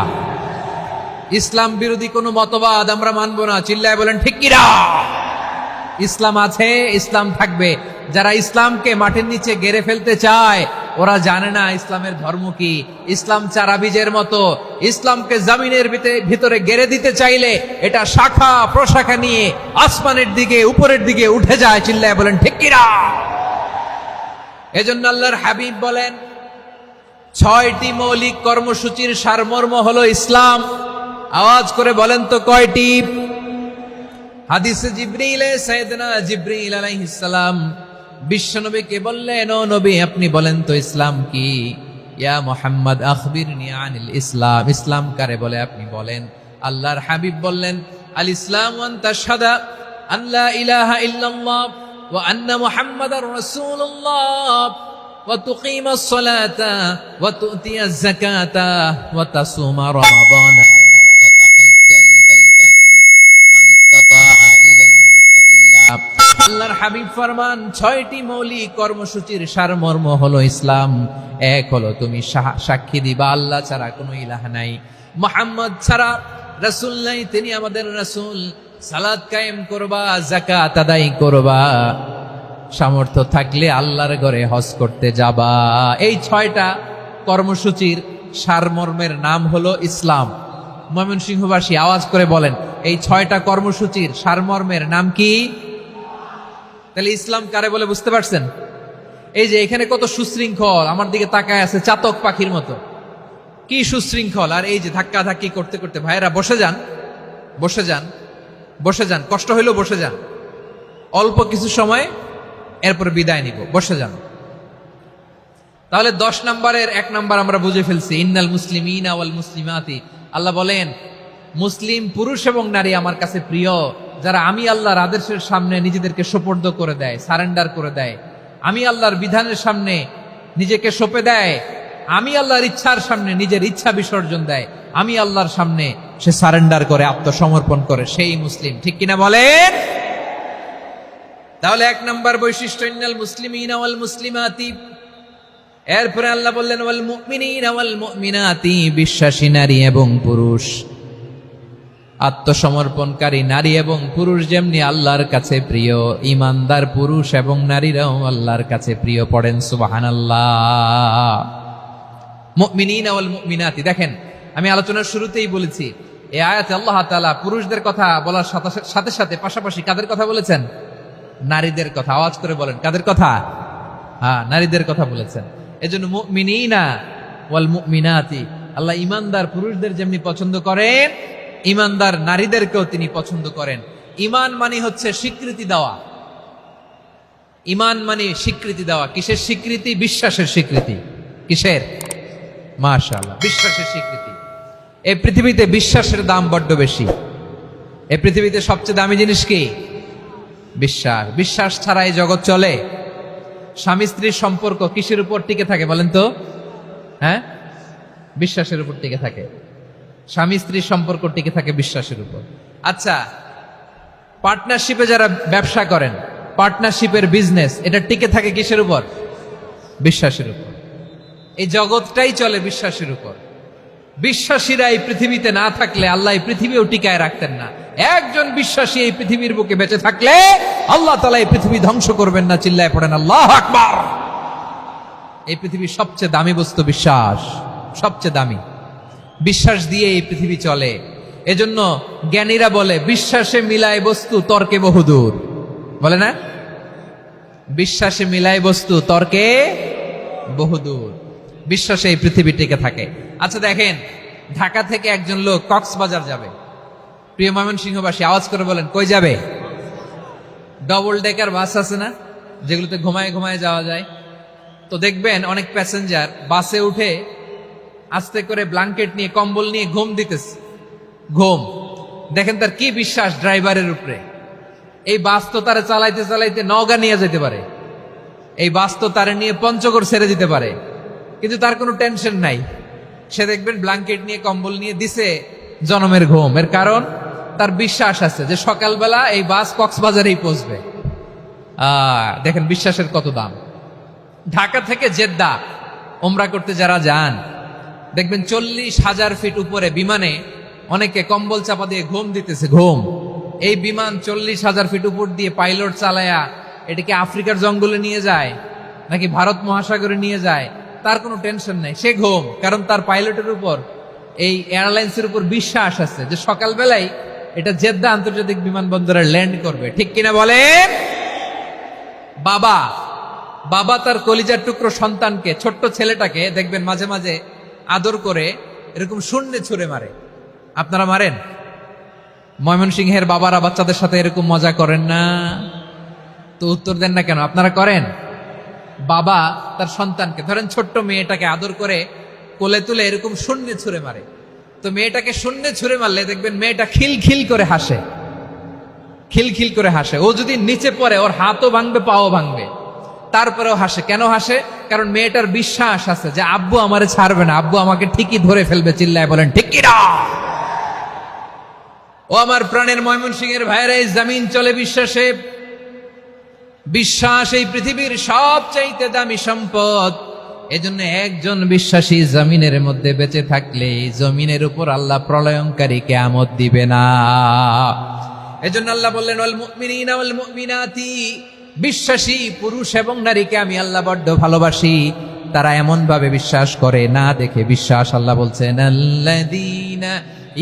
ইসলাম বিরোধী কোনো মতবাদ আমরা মানবো না। চিল্লায় বলেন ঠিক কিনা? ইসলাম আছে, ইসলাম থাকবে। যারা ইসলামকে মাটির নিচে গেড়ে ফেলতে চায় ওরা জানে না ইসলামের ধর্ম কি। ইসলাম চারা বীজের মতো, ইসলামকে জমিনের ভিতরে গেড়ে দিতে চাইলে এটা শাখা প্রশাখা নিয়ে আসমানের দিকে, উপরের দিকে উঠে যায়। চিল্লায় বলেন ঠিক কিনা? এজন্য আল্লাহর হাবিব বলেন ৬টি মৌলিক কর্মসূচির সারমর্ম হলো ইসলাম। আওয়াজ করে বলেন তো কয়টি? হাদিসে জিবরিলে সাইয়েদনা জিবরিল আলাইহিস সালাম বিশ্বনবীকে বললেন, ও নবী আপনি বলেন তো ইসলাম কি? ইয়া মুহাম্মদ আখবিরনি আনিল ইসলাম। ইসলাম কারে বলে আপনি বলেন। আল্লাহর হাবিব বললেন, আল ইসলাম আন তাশহাদা আল্লা ইলাহা ইল্লাল্লাহ ওয়া আন্না মুহাম্মাদার রাসূলুল্লাহ ওয়া তুকিমাস সালাতা ওয়া তুতিয়াজ যাকাতা ওয়া তাসুমা রমাদানা ওয়া তাহুজ্জাল বাইতা মান ইসতাতাআ ইলাইহি সাবিলা। আল্লাহর হাবিব ফরমান ৬টি মৌলিক কর্মসূচির সারমর্ম হলো ইসলাম। এক হলো তুমি সাক্ষী দিবা আল্লাহ ছাড়া কোনো ইলাহ নাই, মুহাম্মদ ছাড়া রাসূল নাই, তিনি আমাদের রাসূল। সালাত কায়েম করবা, যাকাত আদায় করবা, সামর্থ্য থাকলে আল্লাহর ঘরে হজ করতে যাবা। এই ৬টা কর্মসূচির সারমর্মের নাম হলো ইসলাম। ময়মনসিংহবাসী আওয়াজ করে বলেন, এই ৬টা কর্মসূচির সারমর্মের নাম কি? তাহলে ইসলাম কারে বলে বুঝতে পারছেন? এই যে এখানে কত সুশৃঙ্খল, আমার দিকে তাকায় আছে চাতক পাখির মতো, কি সুশৃঙ্খল। আর এই যে ধাক্কা ধাক্কি করতে করতে, ভাইরা বসে যান, বসে যান, বসে যান। কষ্ট হইলেও বসে যান, অল্প কিছু সময়, এরপর বিদায় নিব। বসে যান। তাহলে ১০ নম্বরের ১ নম্বর আমরা বুঝে ফেলছি, ইন্নাল মুসলিমিনা ওয়াল মুসলিমাতি। আল্লাহ বলেন মুসলিম পুরুষ এবং নারী আমার কাছে প্রিয়, যারা আমি আল্লাহর আদেশের সামনে নিজেদেরকে সোপর্দ করে দেয়, সারেন্ডার করে দেয়, আমি আল্লাহর বিধানের সামনে নিজেকে সঁপে দেয়, আমি আল্লাহর ইচ্ছার সামনে নিজের ইচ্ছা বিসর্জন দেয়, আমি আল্লাহর সামনে সে সারেন্ডার করে, আত্মসমর্পণ করে, সেই মুসলিম। ঠিক কিনা বলেন? তাহলে ১ নম্বর বৈশিষ্ট্য ইন্নাল মুসলিমিনা ওয়াল মুসলিমাতি। এরপরে আল্লাহ বললেন ওয়াল মুমিনিনা ওয়াল মুমিনাতি, বিশ্বাসী নারী এবং পুরুষ, আত্মসমর্পণকারী নারী এবং পুরুষ যেমনি আল্লাহর কাছে প্রিয়, ইমানদার পুরুষ এবং নারীরাও আল্লাহর কাছে প্রিয়। পড়েন সুবহানাল্লাহ। মুমিনিনা ওয়াল মুমিনাতি। দেখেন, আমি আলোচনার শুরুতেই বলেছি এই আয়াতে আল্লাহ তাআলা পুরুষদের কথা বলার সাথে সাথে পাশাপাশি কাদের কথা বলেছেন? নারীদের কথা। আওয়াজ করে বলেন কাদের কথা? হ্যাঁ, নারীদের কথা বলেছেন। এজন্য মুমিনিনা ওয়াল মুমিনাতি, আল্লাহ ইমানদার পুরুষদের যেমনি পছন্দ করেন ইমানদার নারীদেরকেও তিনি পছন্দ করেন। ইমান মানে হচ্ছে স্বীকৃতি দেওয়া। ইমান মানে স্বীকৃতি দেওয়া। কিসের স্বীকৃতি? বিশ্বাসের স্বীকৃতি। কিসের? মাশাআল্লাহ, বিশ্বাসের স্বীকৃতি। এই পৃথিবীতে বিশ্বাসের দাম বড্ড বেশি। এই পৃথিবীতে সবচেয়ে দামি জিনিস কি? বিশ্বাস। বিশ্বাস ছাড়া এই জগৎ চলে? স্বামী স্ত্রীর সম্পর্ক কিসের উপর টিকে থাকে বলেন তো? হ্যাঁ, বিশ্বাসের উপর টিকে থাকে। স্বামী স্ত্রীর সম্পর্ক টিকে থাকে বিশ্বাসের উপর। আচ্ছা, পার্টনারশিপে যারা ব্যবসা করেন, পার্টনারশিপের বিজনেস, এটা টিকে থাকে কিসের উপর? বিশ্বাসের উপর। এই জগৎটাই চলে বিশ্বাসের উপর। বিশ্বাসীরা এই পৃথিবীতে না থাকলে আল্লাহ এই পৃথিবীও টিকায় রাখতেন না। একজন বিশ্বাসী এই পৃথিবীর বুকে বেঁচে থাকলে আল্লাহ তাআলা এই পৃথিবী ধ্বংস করবেন না। চিল্লায় পড়েন আল্লাহু আকবার। এই পৃথিবীর সবচেয়ে দামি বস্তু বিশ্বাস, সবচেয়ে দামি। বিশ্বাস দিয়ে এই পৃথিবী চলে। এজন্য জ্ঞানীরা বলে বিশ্বাসে মিলায় বস্তু, তর্কে বহুদূর। বলে না? বিশ্বাসে মিলায় বস্তু, তর্কে বহুদূর। বিশ্বাসে এই পৃথিবী টিকে থাকে। আচ্ছা দেখেন, ঢাকা থেকে একজন লোক কক্সবাজার যাবে। প্রিয় ময়মনসিংহবাসী আওয়াজ করে বলেন, কই যাবে? ডবল ডেকার বাস আছে না, যেগুলোতে ঘুমায় ঘুমায় যাওয়া যায়। তো দেখবেন অনেক প্যাসেঞ্জার বাসে উঠে আস্তে করে ব্ল্যাঙ্কেট নিয়ে, কম্বল নিয়ে ঘুম দিতেছে। ঘুম দেখেন তার কি বিশ্বাস ড্রাইভারের উপরে। এই বাস তো তারা চালাইতে চালাইতে নওগাঁ নিয়ে যেতে পারে, এই বাস তো তারা নিয়ে পঞ্চগড় ছেড়ে দিতে পারে, কিন্তু তার কোনো টেনশন নাই। সে দেখবেন ব্ল্যাঙ্কেট নিয়ে, কম্বল নিয়ে দিছে জনমের ঘুম। এর কারণ তার বিশ্বাস আছে যে সকালবেলা এই বাস কক্সবাজারেই পৌঁছবে। দেখেন বিশ্বাসের কত দাম। ঢাকা থেকে জেদ্দা ওমরা করতে যারা যান, দেখবেন 40,000 ফিট উপরে বিমানে অনেকে কম্বল চাপা দিয়ে ঘুম দিতেছে। ঘুম। এই বিমান 40,000 ফিট উপর দিয়ে পাইলট চালায়া এটাকে আফ্রিকার জঙ্গলে নিয়ে যায় নাকি ভারত মহাসাগরে নিয়ে যায়, তার কোনো টেনশন নাই। সে ঘুম, কারণ তার পাইলটের উপর, এই এয়ারলাইন্সের উপর বিশ্বাস আছে যে সকালবেলায় এটা জেদ্দা আন্তর্জাতিক বিমানবন্দরে ল্যান্ড করবে। ঠিক কিনা বলেন? বাবা বাবা তার কলিজার টুকরো সন্তানকে, ছোট্ট ছেলেটাকে দেখবেন মাঝে মাঝে আদর করে এরকম শূন্যে ছুঁড়ে মারে। আপনারা মারেন? ময়মনসিংহের বাবারা বাচ্চাদের সাথে এরকম মজা করেন না? তো উত্তর দেন না কেন? আপনারা করেন? বাবা তার সন্তানকে, ধরেন ছোট্ট মেয়েটাকে আদর করে কোলে তুলে এরকম শূন্যে ছুঁড়ে মারে। তো মেয়েটাকে শূন্যে ছুঁড়ে মারলে দেখবেন মেয়েটা খিলখিল করে হাসে, খিলখিল করে হাসে। ও যদি নিচে পড়ে ওর হাতও ভাঙবে, পাও ভাঙবে, তারপরেও হাসে। কেন হাসে? কারণ মেয়েটার বিশ্বাস আছে যে আব্বু আমারে ছাড়বে না, আব্বু আমাকে ঠিকই ধরে ফেলবে। চিল্লায় বলেন ঠিক কিনা? ও আমার প্রাণের ময়মনসিংহের ভাইরা, এই জমিন চলে বিশ্বাসে। বিশ্বাস এই পৃথিবীর সবচাইতে দামি সম্পদ। এজন্য একজন বিশ্বাসী জমিনের মধ্যে বেঁচে থাকলে জমিনের উপর আল্লাহ প্রলয়ঙ্কারী কিয়ামত দিবে না। এজন্য আল্লাহ বললেন, ওয়াল মুমিনিনা ওয়াল মুমিনাতি, বিশ্বাসী পুরুষ এবং নারীকে আমি আল্লাহ বড্ড ভালোবাসি। তারা এমন ভাবে বিশ্বাস করে না দেখে বিশ্বাস। আল্লাহ বলছেন, আল্লাযীনা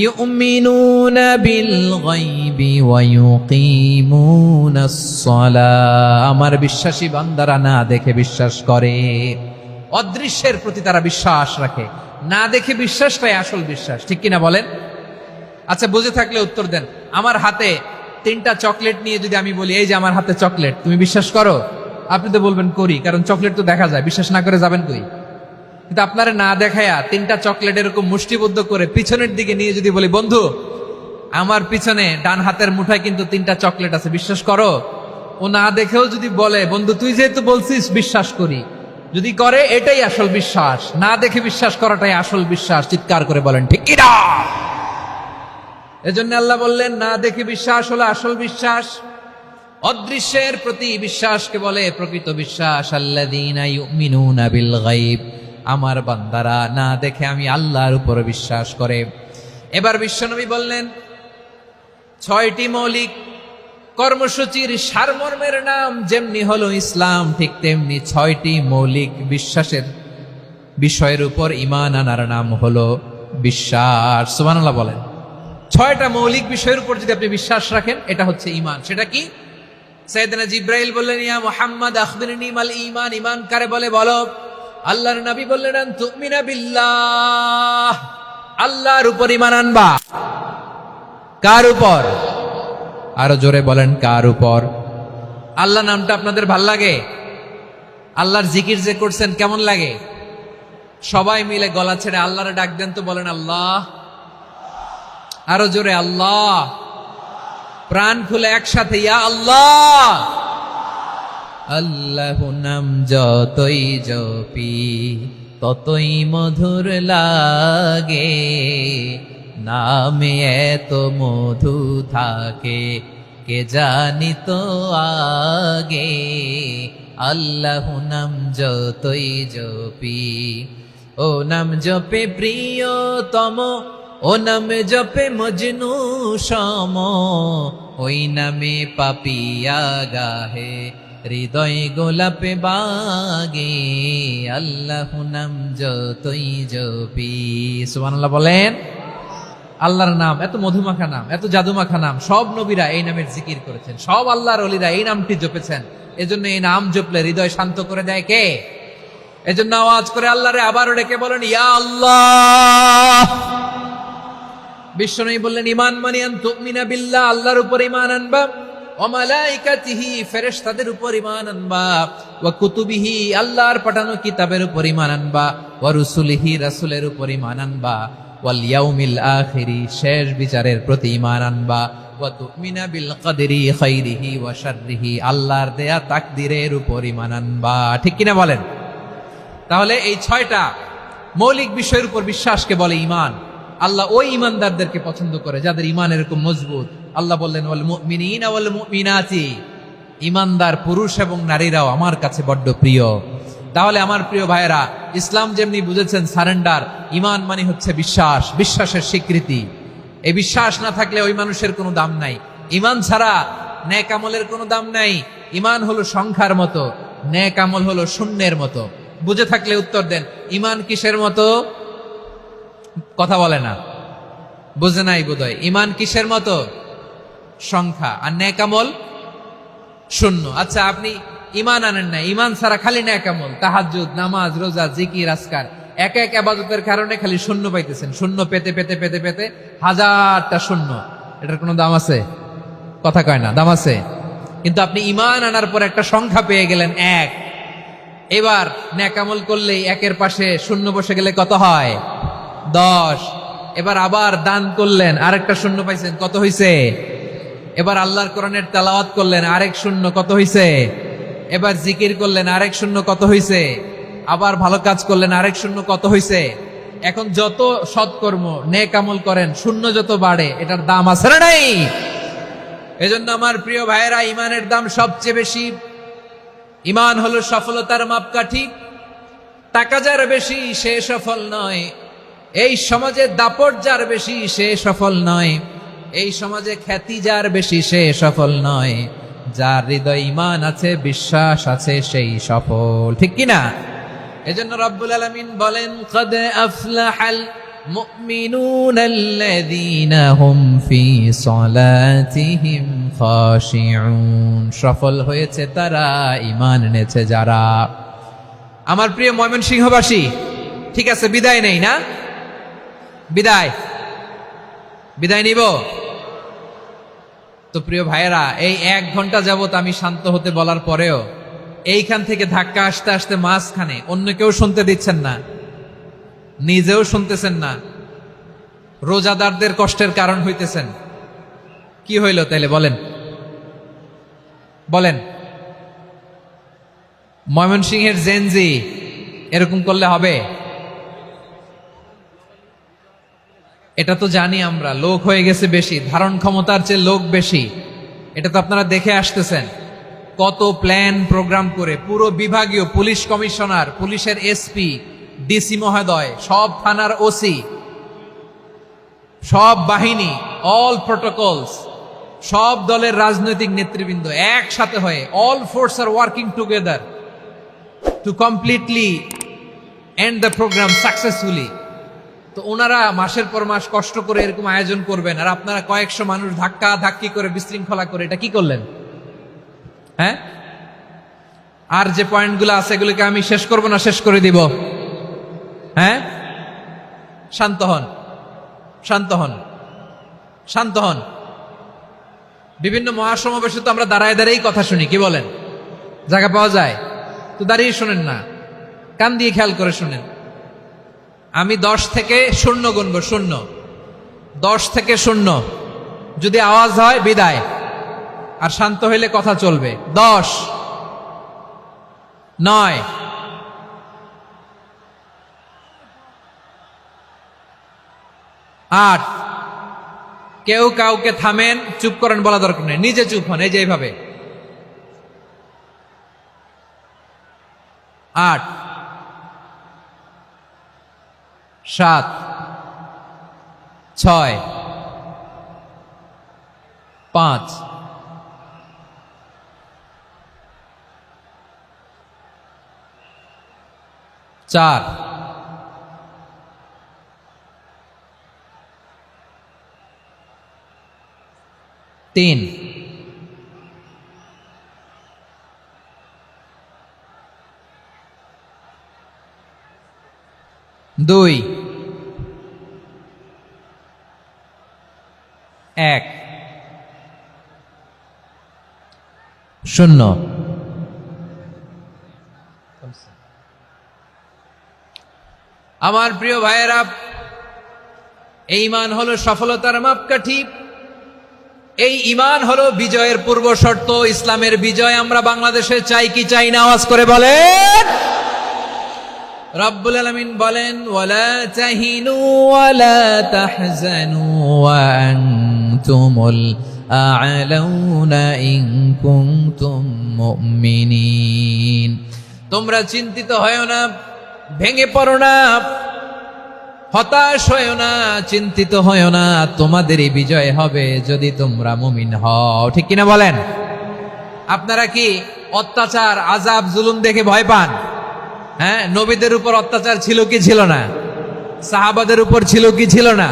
ইউমিনুনা বিল গায়বি ওয়া ইউকিমুনাস সালাহ, আমার বিশ্বাসী বান্দারা না দেখে বিশ্বাস করে। অদৃশ্যের প্রতি তারা বিশ্বাস রাখে, না দেখে বিশ্বাসটাই আসল বিশ্বাস। ঠিক কিনা বলেন? আচ্ছা, বুঝে থাকলে উত্তর দেন। আমার হাতে 3টা চকলেট নিয়ে যদি আমি বলি, এই যে আমার হাতে চকলেট, তুমি বিশ্বাস করো? আপনি তো বলবেন করি, কারণ চকলেট তো দেখা যায়। বিশ্বাস না করে যাবেন কই? কিন্তু আপনারা না দেখায়া 3টা চকলেট এরকম মুষ্টিবদ্ধ করে পিছনের দিকে নিয়ে যদি বলি, বন্ধু আমার পিছনে ডান হাতের মুঠায় কিন্তু 3টা চকলেট আছে, বিশ্বাস করো? ও না দেখেও যদি বলে, বন্ধু তুই যেহেতু বলছিস বিশ্বাস করি, যদি করে এটাই আসল বিশ্বাস। না দেখে বিশ্বাস করাটাই আসল বিশ্বাস। চিৎকার করে বলেন ঠিক কিনা? এজন্য আল্লাহ বললেন, না দেখে বিশ্বাস হলো আসল বিশ্বাস। অদৃশ্যের প্রতি বিশ্বাসকে বলে প্রকৃত বিশ্বাস। আল্লাযীনা ইউমিনুনা বিল গায়ব, আমার বান্দারা না দেখে আমি আল্লাহর উপর বিশ্বাস করে। এবার বিশ্বনবী বললেন, 6টি মৌলিক কর্মসূচির সারমর্মের নাম যেমনি হলো ইসলাম, ঠিক তেমনি 6টি মৌলিক বিশ্বাসের বিষয়ের উপর ঈমান আনার নাম হলো বিশ্বাস। সুবহানাল্লাহ বলেন। 6টা মৌলিক বিষয়ের উপর যদি আপনি বিশ্বাস রাখেন, এটা হচ্ছে ঈমান। সেটা কি? সাইয়েদনা জিবরাইল বললেন, ইয়া মুহাম্মদ আখবিরনি মাল ঈমান, ঈমান কারে বলে বলো। আল্লাহর নবী বললেন, আন তুমিনা বিল্লাহ, আল্লাহর উপর ঈমান আনবা। কার উপর? আরো জোরে বলেন, কার উপর? আল্লাহ নামটা আপনাদের ভাল লাগে? আল্লাহর জিকির যে করছেন কেমন লাগে? সবাই মিলে গলা ছেড়ে আল্লাহরে ডাক দেন তো, বলেন আল্লাহ। আরো জোরে আল্লাহ। প্রাণ খুলে একসাথে ইয়া আল্লাহ। আল্লাহ নাম যতই জপি ততই মধুর লাগে, নামে এত মধু থাকে কে জানি তো আগে। আল্লাহ নাম যতই জপি, ও নাম জপে প্রিয়তম, ও নাম জপে মজনু সম, ওই নামে পাপিয়া গাহে হৃদয় গোলাপে বাগে। আল্লাহ নাম যতই জপি। সুবহানাল্লাহ বলেন। আল্লাহর নাম এত মধুমাখা নাম, এত জাদুমাখা নাম, সব নবীরা এই নামের জিকির করেছেন, সব আল্লাহর ওলিরা এই নামটি জপেছেন। এজন্য এই নাম জপলে হৃদয় শান্ত করে দেয় কে? এজন্য আওয়াজ করে আল্লাহরে আবারও ডেকে বলেন ইয়া আল্লাহ। বিশ্বনবী বললেন ঈমান মানে আন তুমিনা বিল্লাহ, আল্লাহর উপর ঈমান আনবা, ওয়া মালাইকাতিহি ফেরেশতাদের উপর ঈমান আনবা, ওয়া কুতুবিহি আল্লাহর পাঠানো কিতাবের উপর ঈমান আনবা, ওয়া রুসুলিহি রাসূলের উপর ঈমান আনবা, ওয়াল ইয়াউমিল আখিরি শেষ বিচারের প্রতি ঈমান আনবা, ওয়া তুমিনা বিল কদরি খাইরিহি ওয়া শাররিহি আল্লাহর দেয়া তাকদীরের উপর ঈমান আনবা। ঠিক কিনা বলেন? তাহলে এই 6টা মৌলিক বিষয়ের উপর বিশ্বাসকে বলে ঈমান। আল্লাহ ওই ঈমানদারদেরকে পছন্দ করে যাদের ঈমান এরকম মজবুত। আল্লাহ বললেন ওয়াল মুমিনিনা ওয়াল মুমিনাতি, ঈমানদার পুরুষ এবং নারীরাও আমার কাছে বড্ড প্রিয়। তাহলে আমার প্রিয় ভাইয়েরা, ইসলাম যেমনি বুঝেছেন সারেন্ডার, ঈমান মানে হচ্ছে বিশ্বাস, বিশ্বাসের স্বীকৃতি। এই বিশ্বাস না থাকলে ওই মানুষের কোনো দাম নাই। ঈমান ছাড়া নেক আমলের কোনো দাম নাই। ঈমান হলো সংখ্যার মতো, নেক আমল হলো শূন্যের মতো। বুঝে থাকলে উত্তর দেন, ঈমান কিসের মতো? কথা বলে না, বুঝে নাই বোধহয়। ঈমান কিসের মতো? সংখ্যা। আর নেক আমল শূন্য। আচ্ছা, আপনি ঈমান আনেন না, ঈমান ছাড়া খালি নেক আমল, তাহাজ্জুদ, নামাজ, রোজা, জিকির, আজকার, এক এক ইবাদতের কারণে খালি শূন্য পাইতেছেন। শূন্য পেতে পেতে পেতে পেতে হাজারটা শূন্য। এটার কোনো দাম আছে? কথা কয় না, দাম আছে। কিন্তু আপনি ঈমান আনার পর একটা সংখ্যা পেয়ে গেলেন, এক। এবার নেক আমল করলেই একের পাশে শূন্য বসে গেলে কত হয়? 10। এবার আবার দান করলেন, আরেকটা শূন্য পাইছেন, কত হইছে? এবার আল্লাহর কোরআনের তেলাওয়াত করলেন, আরেক শূন্য, কত হইছে? এবার জিকির করলেন, আরেক শূন্য, কত হইছে? আবার ভালো কাজ করলেন, আরেক শূন্য, কত হইছে? এখন যত সৎকর্ম নেক আমল করেন, শূন্য যত বাড়ে, এটার দাম আছে না নাই? এজন্য আমার প্রিয় ভাইয়েরা, ঈমানের দাম সবচেয়ে বেশি। ঈমান হলো সফলতার মাপকাঠি। টাকা যার বেশি সে সফল নয়, এই সমাজে দাপট যার বেশি সে সফল নয়, এই সমাজে খ্যাতি যার বেশি সে সফল নয়, যার হৃদয় ঈমান আছে, বিশ্বাস আছে, সেই সফল। ঠিক কিনা? এজন্য রব্বুল আলামিন বলেন কদ আফলাহাল মুমিনুনাল্লাযীনা হুম ফি সলাতিহিম খাশিউন, সফল হয়েছে তারা, ঈমান এনেছে যারা। আমার প্রিয় ময়মনসিংহবাসী, ঠিক আছে, বিদায় নেই না? বিদায় নিব তো? প্রিয় ভাইয়েরা, এই 1 ঘন্টা যাবত আমি শান্ত হতে বলার পরেও এইখান থেকে ধাক্কা আসতে আসতে মাঝখানে অন্য কেউ শুনতে দিচ্ছেন না, নিজেও শুনতেছেন না, রোজাদারদের কষ্টের কারণ হইতেছেন। কি হইল তাইলে বলেন? বলেন, ময়মনসিংহের জেনজি এরকম করলে হবে? এটা তো জানি আমরা, লোক হয়ে গেছে বেশি, ধারণ ক্ষমতার চেয়ে লোক বেশি। এটা তো আপনারা দেখে আসতেছেন, কত প্ল্যান প্রোগ্রাম করে পুরো বিভাগীয় পুলিশ কমিশনার, পুলিশের এসপি, ডিসি মহোদয়, সব থানার ওসি, সব বাহিনী, অল প্রোটোকলস, সব দলের রাজনৈতিক নেতৃবৃন্দ একসাথে হয়ে, all force are working together to completely end the programme successfully. তো ওনারা মাসের পর মাস কষ্ট করে এরকম আয়োজন করবেন, আর আপনারা কয়েকশো মানুষ ধাক্কা ধাক্কি করে বিশৃঙ্খলা করে এটা কি করলেন? হ্যাঁ, আর যে পয়েন্টগুলো আছে এগুলোকে আমি শেষ করব না শেষ করে দিব? হ্যাঁ, শান্ত হন, শান্ত হন। শান্ত হন। বিভিন্ন মহাসমাবেশে তো আমরা দাঁড়ায় দাঁড়িয়েই কথা শুনি, কি বলেন? জায়গা পাওয়া যায় তো দাঁড়িয়ে শোনেন না, কান দিয়ে খেয়াল করে শুনেন। আমি 10 থেকে 0 গুনবো, 0, 10 থেকে 0, যদি আওয়াজ হয় বিদায়, আর শান্ত হইলে কথা চলবে। 10, 9, 8, কেউ কাউকে থামেন, চুপ করেন বলা দরকার নেই, নিজে চুপ হন, এই যে এইভাবে। 8, 7, 6, 5, 4, 3, 2, 1, 0। আমার প্রিয় ভাইয়েরা, এই ঈমান হলো সফলতার মাপকাঠি, এই ঈমান হলো বিজয়ের পূর্ব শর্ত। ইসলামের বিজয় আমরা বাংলাদেশে চাই কি চাই না? আওয়াজ করে বলেন। রব্বুল আলামিন বলেন, ওয়ালা তাহিনু ওয়ালা তাহজানু ওয়া আনতুমুল আ'লাউনা ইন কুনতুম মুমিনিন। তোমরা চিন্তিত হয়ো না, ভেঙে পড়ো না, হতাশ হয়ো না, চিন্তিত হয়ো না, তোমাদেরই বিজয় হবে যদি তোমরা মুমিন হও। ঠিক কিনা বলেন? আপনারা কি অত্যাচার, আযাব, জুলুম দেখে ভয় পান? হ্যাঁ, নবীদের উপর অত্যাচার ছিল কি ছিল না? সাহাবাদের উপর ছিল কি ছিল না?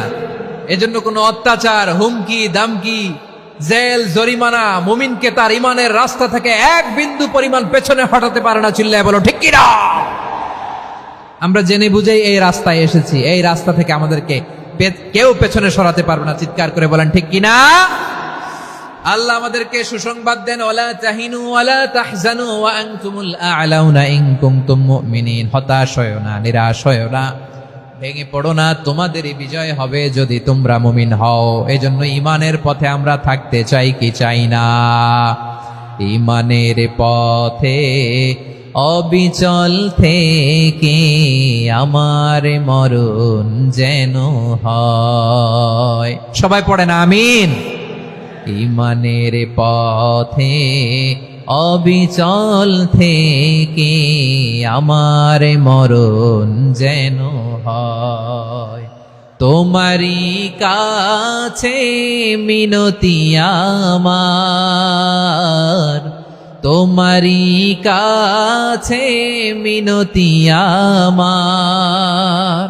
এজন্য কোনো অত্যাচার, হুমকি, দামকি, জেল, জরিমানা মুমিনকে তার ইমানের রাস্তা থেকে এক বিন্দু পরিমাণ পেছনে হটাতে পারে না। চিল্লায় বলো ঠিক কিনা? আমরা জেনে বুঝেই এই রাস্তায় এসেছি, এই রাস্তা থেকে আমাদেরকে কেউ পেছনে সরাতে পারবে না। চিৎকার করে বলেন ঠিক কিনা? আল্লাহ আমাদেরকে সুসংবাদ দেন, ওয়ালা তাহিনু ওয়ালা তাহজানু ওয়া আনতুমুল আ'লাউনা ইন কুনতুম মুমিনিন। হতাশ হয়ো না, নিরাশ হয়ো না, ভেঙে পড়ো না, তোমাদেরই বিজয় হবে যদি তোমরা মুমিন হও। এজন্য ঈমানের পথে আমরা থাকতে চাই কি চাই না? ঈমানের পথে অবিচল থেকে আমার মরণ যেন হয়। সবাই পড়েন আমিন। ঈমানের পথে অবিচল থেকে আমার মরণ যেন হয়। তোমারই কাছে মিনতি আমার, তোমারই কাছে মিনতি আমার,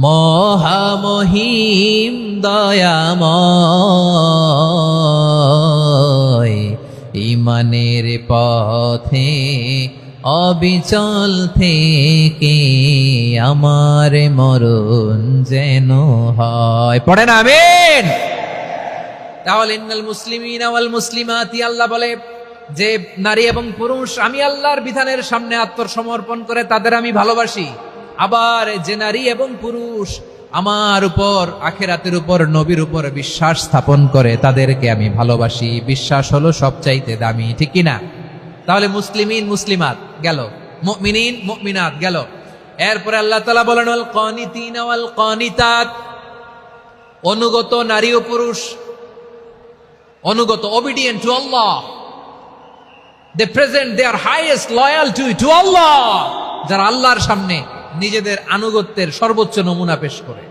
মহামহিম দয়াময়। ঈমানের পথে অবিচল থেকে আমার মরণ যেন হয়। পড়েন আমিন। তাহলে ইন্নাল মুসলিমিনা ওয়াল মুসলিমাতি, আল্লাহ বলে যে নারী এবং পুরুষ আমি আল্লাহর বিধানের সামনে আত্মসমর্পণ করে তাদের আমি ভালোবাসি। আবার যে নারী এবং পুরুষ আমার উপর, আখিরাতের উপর, নবীর উপর বিশ্বাস স্থাপন করে তাদেরকে আমি ভালোবাসি। বিশ্বাস হলো সবচাইতে দামি। ঠিক কিনা? তাহলে মুসলিমিন মুসলিমাত গেল, মুমিনিন মুমিনাত গেল। এরপরে আল্লাহ তাআলা বলেন, ওয়াল কানিতিনা ওয়াল কানিতাত, অনুগত নারী ও পুরুষ, অনুগত, obedient to Allah. They present their highest loyalty to Allah. যারা আল্লাহর সামনে নিজেদের আনুগত্যের সর্বোচ্চ নমুনা পেশ করে,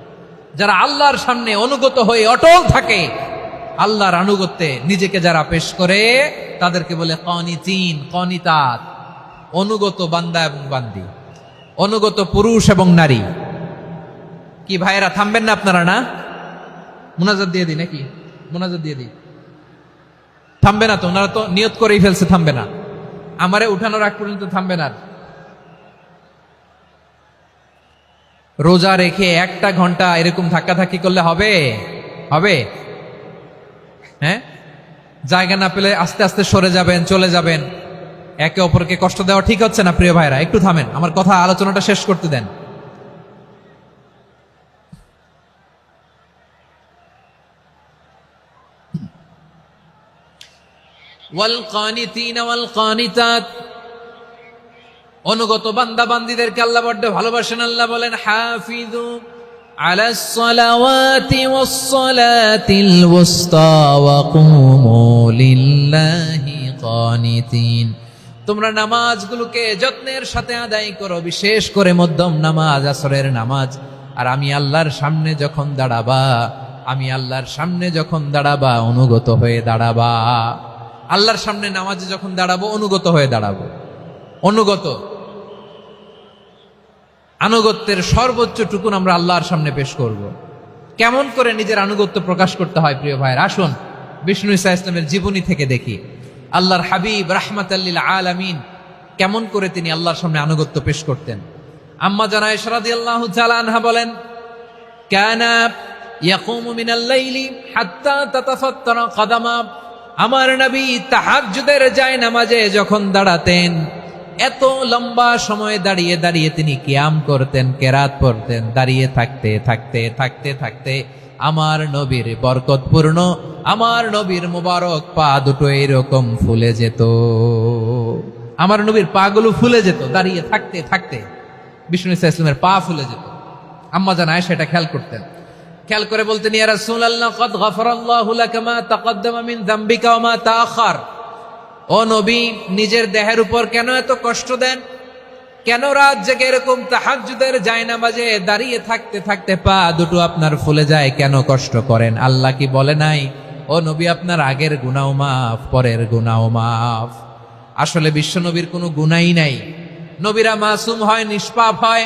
যারা আল্লাহর সামনে অনুগত হয়ে অটল থাকে, আল্লাহর আনুগত্যে নিজেকে যারা পেশ করে তাদেরকে বলে কানিতিন, কানিতাত, অনুগত বান্দা এবং বান্দি, অনুগত পুরুষ এবং নারী। কি ভাইয়েরা থামবেন না আপনারা? না, মুনাজাত দিয়ে দিই নাকি? মুনাজাত দিয়ে দিই। থামবে না তো? ওনারা তো নিয়ত করেই ফেলছে থামবে না। আমারে উঠানোর আগ পর্যন্ত থামবে না। রোজা রেখে 1 ঘন্টা এরকম ধাক্কাধাক্কি করলে হবে? হবে? হ্যাঁ, জায়গা না পেলে আস্তে আস্তে সরে যাবেন, চলে যাবেন। একে অপরকে কষ্ট দেওয়া ঠিক হচ্ছে না প্রিয় ভাইরা, একটু থামেন, আমার কথা আলোচনাটা শেষ করতে দেন। ওয়াল কানিতিনা ওয়াল কানিতাত, অনুগত বান্দা বান্দীদেরকে আল্লাহ বড্ড ভালোবাসেন। আল্লাহ বলেন হাফিজু আলাস সালাওয়াতি ওয়াস সালাতিল ওয়াসতা ওয়া কুমু লিল্লাহি কানিতিন। তোমরা নামাজগুলোকে যত্নের সাথে আদায় করো, বিশেষ করে মধ্যম নামাজ, আসরের নামাজ। আর আমি আল্লাহর সামনে যখন দাঁড়াবা, আমি আল্লাহর সামনে যখন দাঁড়াবা অনুগত হয়ে দাঁড়াবা। আল্লাহর সামনে নামাজে যখন দাঁড়াবো অনুগত হয়ে দাঁড়াবো। অনুগত, আনুগত্যের সর্বোচ্চ টুকুন আমরা আল্লাহর সামনে পেশ করব। কেমন করে নিজের আনুগত্য প্রকাশ করতে হয় প্রিয় ভাইয়ের, আসুন বিষ্ণু ঈসা ইসলামের জীবনী থেকে দেখি। আল্লাহর হাবিব রাহমাতাল লিল আলামিন কেমন করে তিনি আল্লাহর সামনে আনুগত্য পেশ করতেন। আম্মা জানা আয়েশা রাদিয়াল্লাহু তাআলা আনহা বলেন, কানা ইয়াকুমু মিনাল লাইলি হাত্তা তাতাফাত্তারা কদামা। আমার নবী তাহাজ্জুদের জায়নামাজে যখন দাঁড়াতেন, এত লম্বা সময় দাঁড়িয়ে দাঁড়িয়ে তিনি কিয়াম করতেন, কেরাত পড়তেন। দাঁড়িয়ে থাকতে থাকতে থাকতে থাকতে আমার নবীর বরকতপূর্ণ, আমার নবীর মুবারক পা দুটো এরকম ফুলে যেত। আমার নবীর পা গুলো ফুলে যেত দাঁড়িয়ে থাকতে থাকতে। বিষ্ণু ঈসা ইসলামের পা ফুলে যেত। আম্মা জান আয়েশা এটা খেয়াল করতেন। খেয়াল করে বলতেন, ইয়া রাসূলুল্লাহ কদ গফারাল্লাহু লাকা মা তাকদ্দামা মিন যামবিকা ওয়া মা তাআখার। ও নবী, নিজের দেহের উপর কেন এত কষ্ট দেন? কেন রাত জেগে এরকম তাহাজ্জুদের জায়নামাজে দাঁড়িয়ে থাকতে থাকতে পা দুটো আপনার ফুলে যায়? কেন কষ্ট করেন? আল্লাহ কি বলে নাই, ও নবী আপনার আগের গুনাহ মাফ, পরের গুনাহ মাফ? আসলে বিশ্ব নবীর কোনো গুনাহই নাই। নবীরা মাসুম হয়, নিষ্পাপ হয়।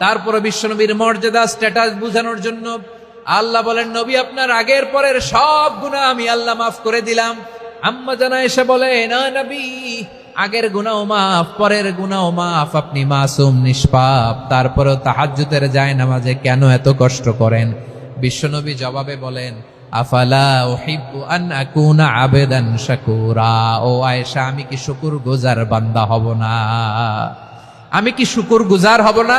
তারপরে বিশ্ব নবীর মর্যাদা, স্ট্যাটাস বোঝানোর জন্য আল্লাহ বলেন, নবী আপনার আগের পরের সব গুনাহ আমি আল্লাহ মাফ করে দিলাম। আম্মা জানা এসে বলে, না নবী, আগের গুনাহ মাফ, পরের গুনাহ মাফ, আপনি মাসুম, নিষ্পাপ, তারপরেও তাহাজ্জুদের জায়নামাজে কেন এত কষ্ট করেন? বিশ্বনবী জবাবে বলেন, আফালা উহিব্বু আন আকুনা আবেদান শাকুরা। ও আয়েশা, আমি কি শুকরগুজার বান্দা হব না? আমি কি শুকরগুজার হব না?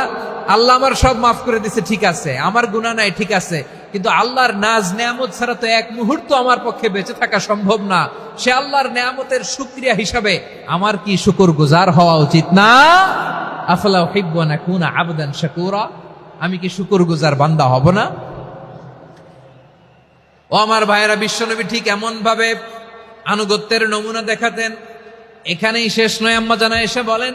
আল্লাহ আমার সব মাফ করে দিছে, ঠিক আছে, আমার গুনাহ নাই, ঠিক আছে, কিন্তু আল্লাহর নাজ নেয়ামত ছাড়া তো এক মুহূর্ত আমার পক্ষে বেঁচে থাকা সম্ভব না। সে আল্লাহর নেয়ামতের শুকরিয়া হিসাবে আমার কি শুকরগুজার হওয়া উচিত না? আফালা উহিব্বু আন আকুনা আবদান শাকুরা। আমি কি শুকরগুজার বান্দা হব না? ও আমার ভাইয়েরা, বিশ্বনবী ঠিক এমন ভাবে আনুগত্যের নমুনা দেখাতেন। এখানেই শেষ নয়। আম্মা জানা এসে বলেন,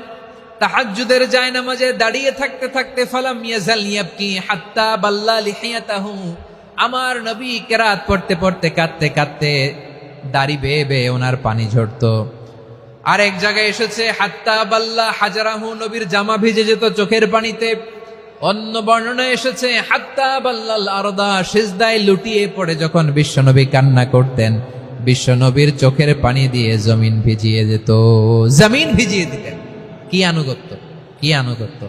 তাহাজ্জুদের জায়নামাজে দাঁড়িয়ে থাকতে থাকতে ফালাম ইয়াজাল ইয়াবকি হাত্তা বাল্লা লিহিয়াতাহু। আমার নবী কেরাত পড়তে পড়তে কাঁদতে কাঁদতে দাড়ি বেয়ে বেয়ে ওনার পানি ঝরতো। আর এক জায়গায় এসেছে হাত্তা বাল্লা হাজারাহু, নবীর জামা ভিজে যেত চোখের পানিতে। অন্য বর্ণনায় এসেছে হাত্তা বাল্লাল আরদা, সিজদায় লুটিয়ে পড়ে যখন বিশ্বনবী কান্না করতেন, বিশ্বনবীর চোখের পানি দিয়ে জমিন ভিজিয়ে যেত, জমিন ভিজিয়ে দিতেন। কি আনুগত্য, কি আনুগত্য!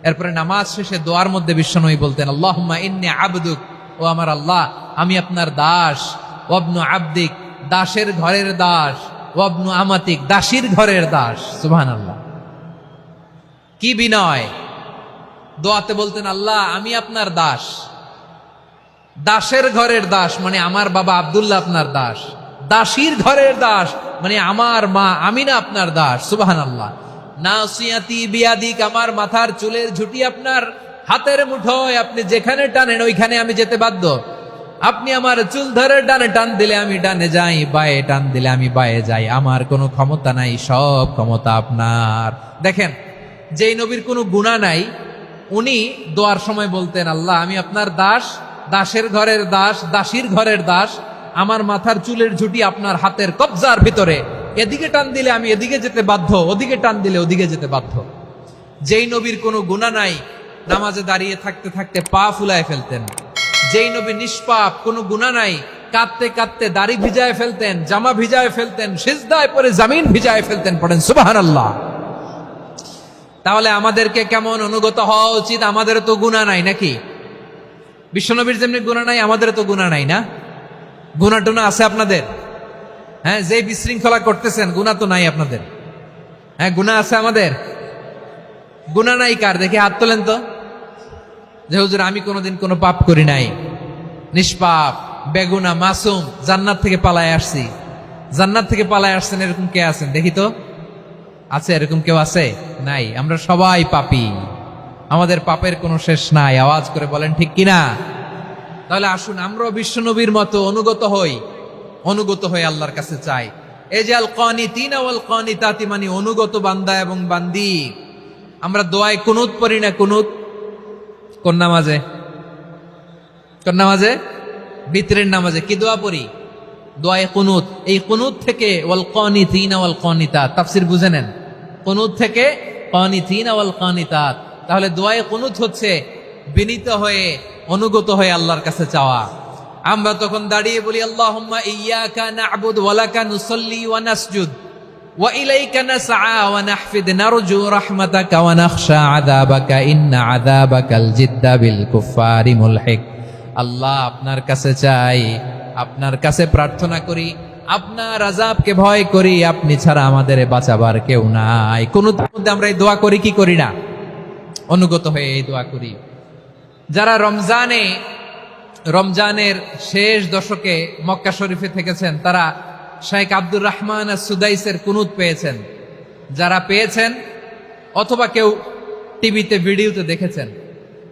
এরপরে নামাজ শেষে দোয়ার মধ্যে বিশ্বনবী বলতেন, আল্লাহুম্মা ইন্নী আবদুক, ও আমার আল্লাহ, আমি আপনার দাস। ওয়াবনু আবদিক, দাসের ঘরের দাস। ওয়াবনু আমাতিক, দাসীর ঘরের দাস। সুবহানাল্লাহ, কি বিনয়! দোয়াতে বলতেন, আল্লাহ আমি আপনার দাস। দাসের ঘরের দাস মানে আমার বাবা আব্দুল্লাহ আপনার দাস। দাসীর ঘরের দাস মানে আমার মা আমিনা আপনার দাস। সুবহানাল্লাহ। নাসিয়াতি বিয়াদিক, আমার মাথার চুলের ঝুঁটি আপনার হাতের মুঠোয়, আপনি যেখানে টানেন ওইখানে আমি যেতে বাধ্য। আপনি আমার চুল ধরে ডানে টান দিলে আমি ডানে যাই, বায়ে টান দিলে আমি বায়ে যাই। আমার কোনো ক্ষমতা নাই, সব ক্ষমতা আপনার। দেখেন, যেই নবীর কোনো গুনাহ নাই, উনি দোয়ার সময় বলতেন, আল্লাহ আমি আপনার দাস, দাসের ঘরের দাস, দাসীর ঘরের দাস। আমার মাথার চুলের ঝুঁটি আপনার হাতের কবজার ভিতরে, এদিকে টান দিলে আমি এদিকে যেতে বাধ্য, ওদিকে টান দিলে ওদিকে যেতে বাধ্য। যেই নবীর কোনো গুনাহ নাই, নামাজে দাঁড়িয়ে থাকতে থাকতে পা ফুলায় ফেলতেন। যেই নবী নিষ্পাপ, কোনো গুনাহ নাই, কাঁদতে কাঁদতে দাড়ি ভিজায় ফেলতেন, জামা ভিজায় ফেলতেন, সিজদায় পরে জমিন ভিজায় ফেলতেন। পড়েন সুবহানাল্লাহ। তাহলে আমাদেরকে কেমন অনুগত হওয়া উচিত? আমাদের তো গুনাহ নাই নাকি? বিশ্বনবীর যেমনি গুনাহ নাই, আমাদের তো গুনাহ নাই না? গুনাহ টুনা আছে আপনাদের? হ্যাঁ, যে বিশৃঙ্খলা করতেছেন গুনাহ তো নাই আপনাদের? হ্যাঁ, গুনাহ আছে আমাদের? গুনাহ নাই কার? দেখি হাত তোলেন তো, যে হুজুর আমি কোনোদিন কোনো পাপ করি নাই, নিষ্পাপ, বেগুনা, মাসুম, জান্নাত থেকে পালায় আসছি। জান্নাত থেকে পালায় আসছেন এরকম কে আছেন দেখি তো? আছে এরকম কেউ? আছে? নাই। আমরা সবাই পাপী, আমাদের পাপের কোনো শেষ নাই। আওয়াজ করে বলেন ঠিক কিনা? তাহলে আসুন আমরাও বিশ্বনবীর মতো অনুগত হয়ে আল্লাহর কাছে চাই। এই যে আল কানিতিনা ওয়াল কানিতাতি, মানে অনুগত বান্দা এবং বান্দি। আমরা দোয়ায় কুনুত পড়ি না? কুনুত কোন নামাজে? কোন নামাজে? বিতরের নামাজে কি দোয়া পড়ি? দোয়ায়ে কুনুত। এই কুনুত থেকে ওয়াল কানিতিনা ওয়াল কানিতাত, তাফসীর বুঝে নেন। কুনুত থেকে কানিতিনা ওয়াল কানিতাত। তাহলে দোয়ায়ে কুনুত হচ্ছে বিনীত হয়ে, অনুগত হয়ে আল্লাহর কাছে চাওয়া। আমরা তখন দাঁড়িয়ে বলি আল্লাহুম্মা ইয়্যাকা না'বুদু ওয়া লাকা নুসাল্লি ওয়া নাসজুদ ওয়া ইলাইকা নাসআ ওয়া নাহফিদ নারজু রাহমাতাকা ওয়া নাখশা আযাবাকা ইন্না আযাবাকাল জিদ্দা বিল কুফফারি মুলহিক। আল্লাহ, আপনার কাছে চাই, আপনার কাছে প্রার্থনা করি, আপনার আযাবকে ভয় করি, আপনি ছাড়া আমাদের বাঁচাবার কেউ নাই। কুনুতের মধ্যে আমরা এই দোয়া করি কি করি না? অনুগত হয়ে এই দোয়া করি। যারা রমজানের শেষ দশকে মক্কা শরীফে থেকেছেন তারা শেখ আব্দুর রহমান সুদাইসের কুনুত পেয়েছেন। যারা পেয়েছেন অথবা কেউ টিভিতে ভিডিওতে দেখেছেন,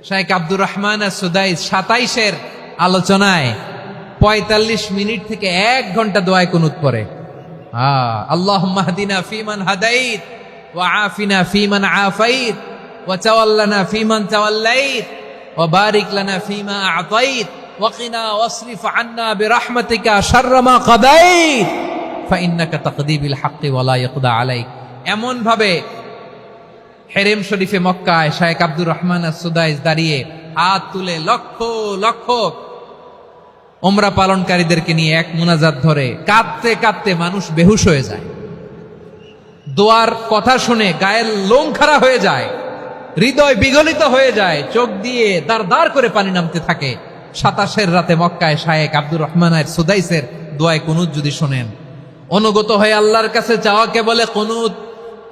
শেখ আব্দুর রহমান সুদাইস 27-এর আলোচনায় 45 মিনিট থেকে 1 ঘন্টা দোয়ায় কুনুত পড়ে। আল্লাহুম্মা হদিনা ফিমান হাদাইত ওয়া আফিনা ফিমান আফাইত ওয়া তাওয়াল্লানা ফিমান তাওয়াল্লাইত ওয়া বারিক লানা ফিমা আ'তাইত ওয়া কিনা ওয়াসরিফ আন্না বিরহমাতিকা শাররা মা কাদাইত ফাইন্নাকা তাকদি বিল হাক্কি ওয়া লা ইয়াকদা আলাইক। এমন ভাবে হেরেম শরীফে মক্কায় শেখ আব্দুর রহমান সুদাইস দাঁড়িয়ে হাত তুলে লক্ষ লক্ষ উমরা পালনকারীদেরকে নিয়ে এক মুনাজাত ধরে কাঁদতে কাঁদতে মানুষ বেহুশ হয়ে যায়। দোয়ার কথা শুনে গায়ের লোম খাড়া হয়ে যায়, হৃদয় বিগলিত হয়ে যায়, চোখ দিয়ে দাঁড় দাঁড় করে পানি নামতে থাকে। 27-এর রাতে মক্কায় শেখ আব্দুর রহমান সুদাইসের দোয়ায় কুনুত যদি শোনেন, অনুগত হয়ে আল্লাহর কাছে চাওয়াকে বলে কুনুত।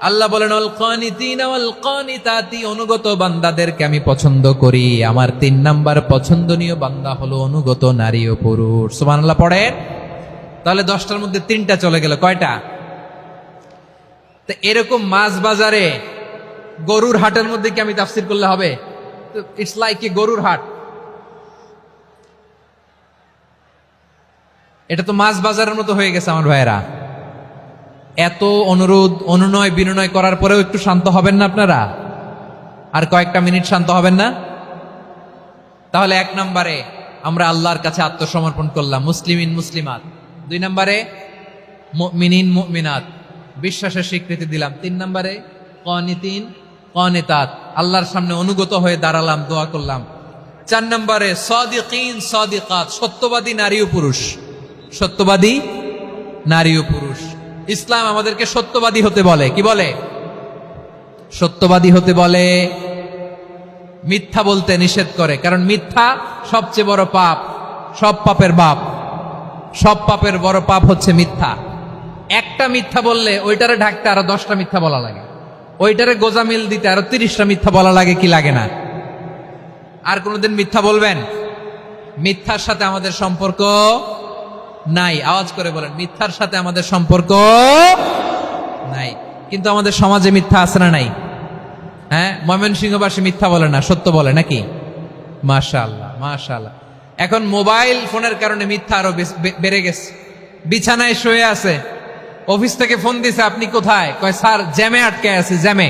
আল্লাহ বলেন আল কানিতিনা ওয়াল কানিতাতি, অনুগত বান্দাদেরকে আমি পছন্দ করি। আমার 3 নাম্বার পছন্দনীয় বান্দা হলো অনুগত নারী ও পুরুষ। সুবহানাল্লাহ পড়েন। তাহলে 10টার মধ্যে 3টা চলে গেল। কয়টা? তো এরকম মাছ বাজারে গরুর হাটের মধ্যে কি আমি তাফসীর করলে হবে? ইটস লাইক এ গরুর হাট। এটা তো মাছ বাজারের মতো হয়ে গেছে আমার ভাইয়েরা। এত অনুরোধ অনুনয় বিনয় করার পরেও একটু শান্ত হবেন না আপনারা? আর কয়েকটা মিনিট শান্ত হবেন না? তাহলে 1 নম্বরে আমরা আল্লাহর কাছে আত্মসমর্পণ করলাম, মুসলিমিন মুসলিমাত। 2 নম্বরে মুমিনিন মুমিনাত, বিশ্বাসের স্বীকৃতি দিলাম। 3 নম্বরে কানিতিন কানিতাত, আল্লাহর সামনে অনুগত হয়ে দাঁড়ালাম, দোয়া করলাম। 4 নম্বরে সাদিকিন সাদিকাত, সত্যবাদী নারী ও পুরুষ। সত্যবাদী নারী ও পুরুষ। ইসলাম আমাদেরকে সত্যবাদী হতে বলে। কি বলে? সত্যবাদী হতে বলে, মিথ্যা বলতে নিষেধ করে। কারণ মিথ্যা সবচেয়ে বড় পাপ, সব পাপের বাপ। সব পাপের বড় পাপ হচ্ছে মিথ্যা। একটা মিথ্যা বললে ওইটারে ঢাকতে আরো 10টা মিথ্যা বলা লাগে, ওইটারে গোজামিল দিতে আরো 30টা মিথ্যা বলা লাগে, কি লাগে না? আর কোনোদিন মিথ্যা বলবেন? মিথ্যার সাথে আমাদের সম্পর্ক নাই। আওয়াজ করে বলেন, মিথ্যার সাথে আমাদের সম্পর্ক নাই। কিন্তু আমাদের সমাজে মিথ্যা আছে না নাই? হ্যাঁ, ময়মনসিংহবাসী মিথ্যা বলে না, সত্য বলে নাকি? মাশাআল্লাহ মাশাআল্লাহ। এখন মোবাইল ফোনের কারণে মিথ্যা আরো বেড়ে গেছে। বিছানায় শুয়ে আছে, অফিস থেকে ফোন দিছে, আপনি কোথায়? কয় স্যার জ্যামে আটকে আছে। জ্যামে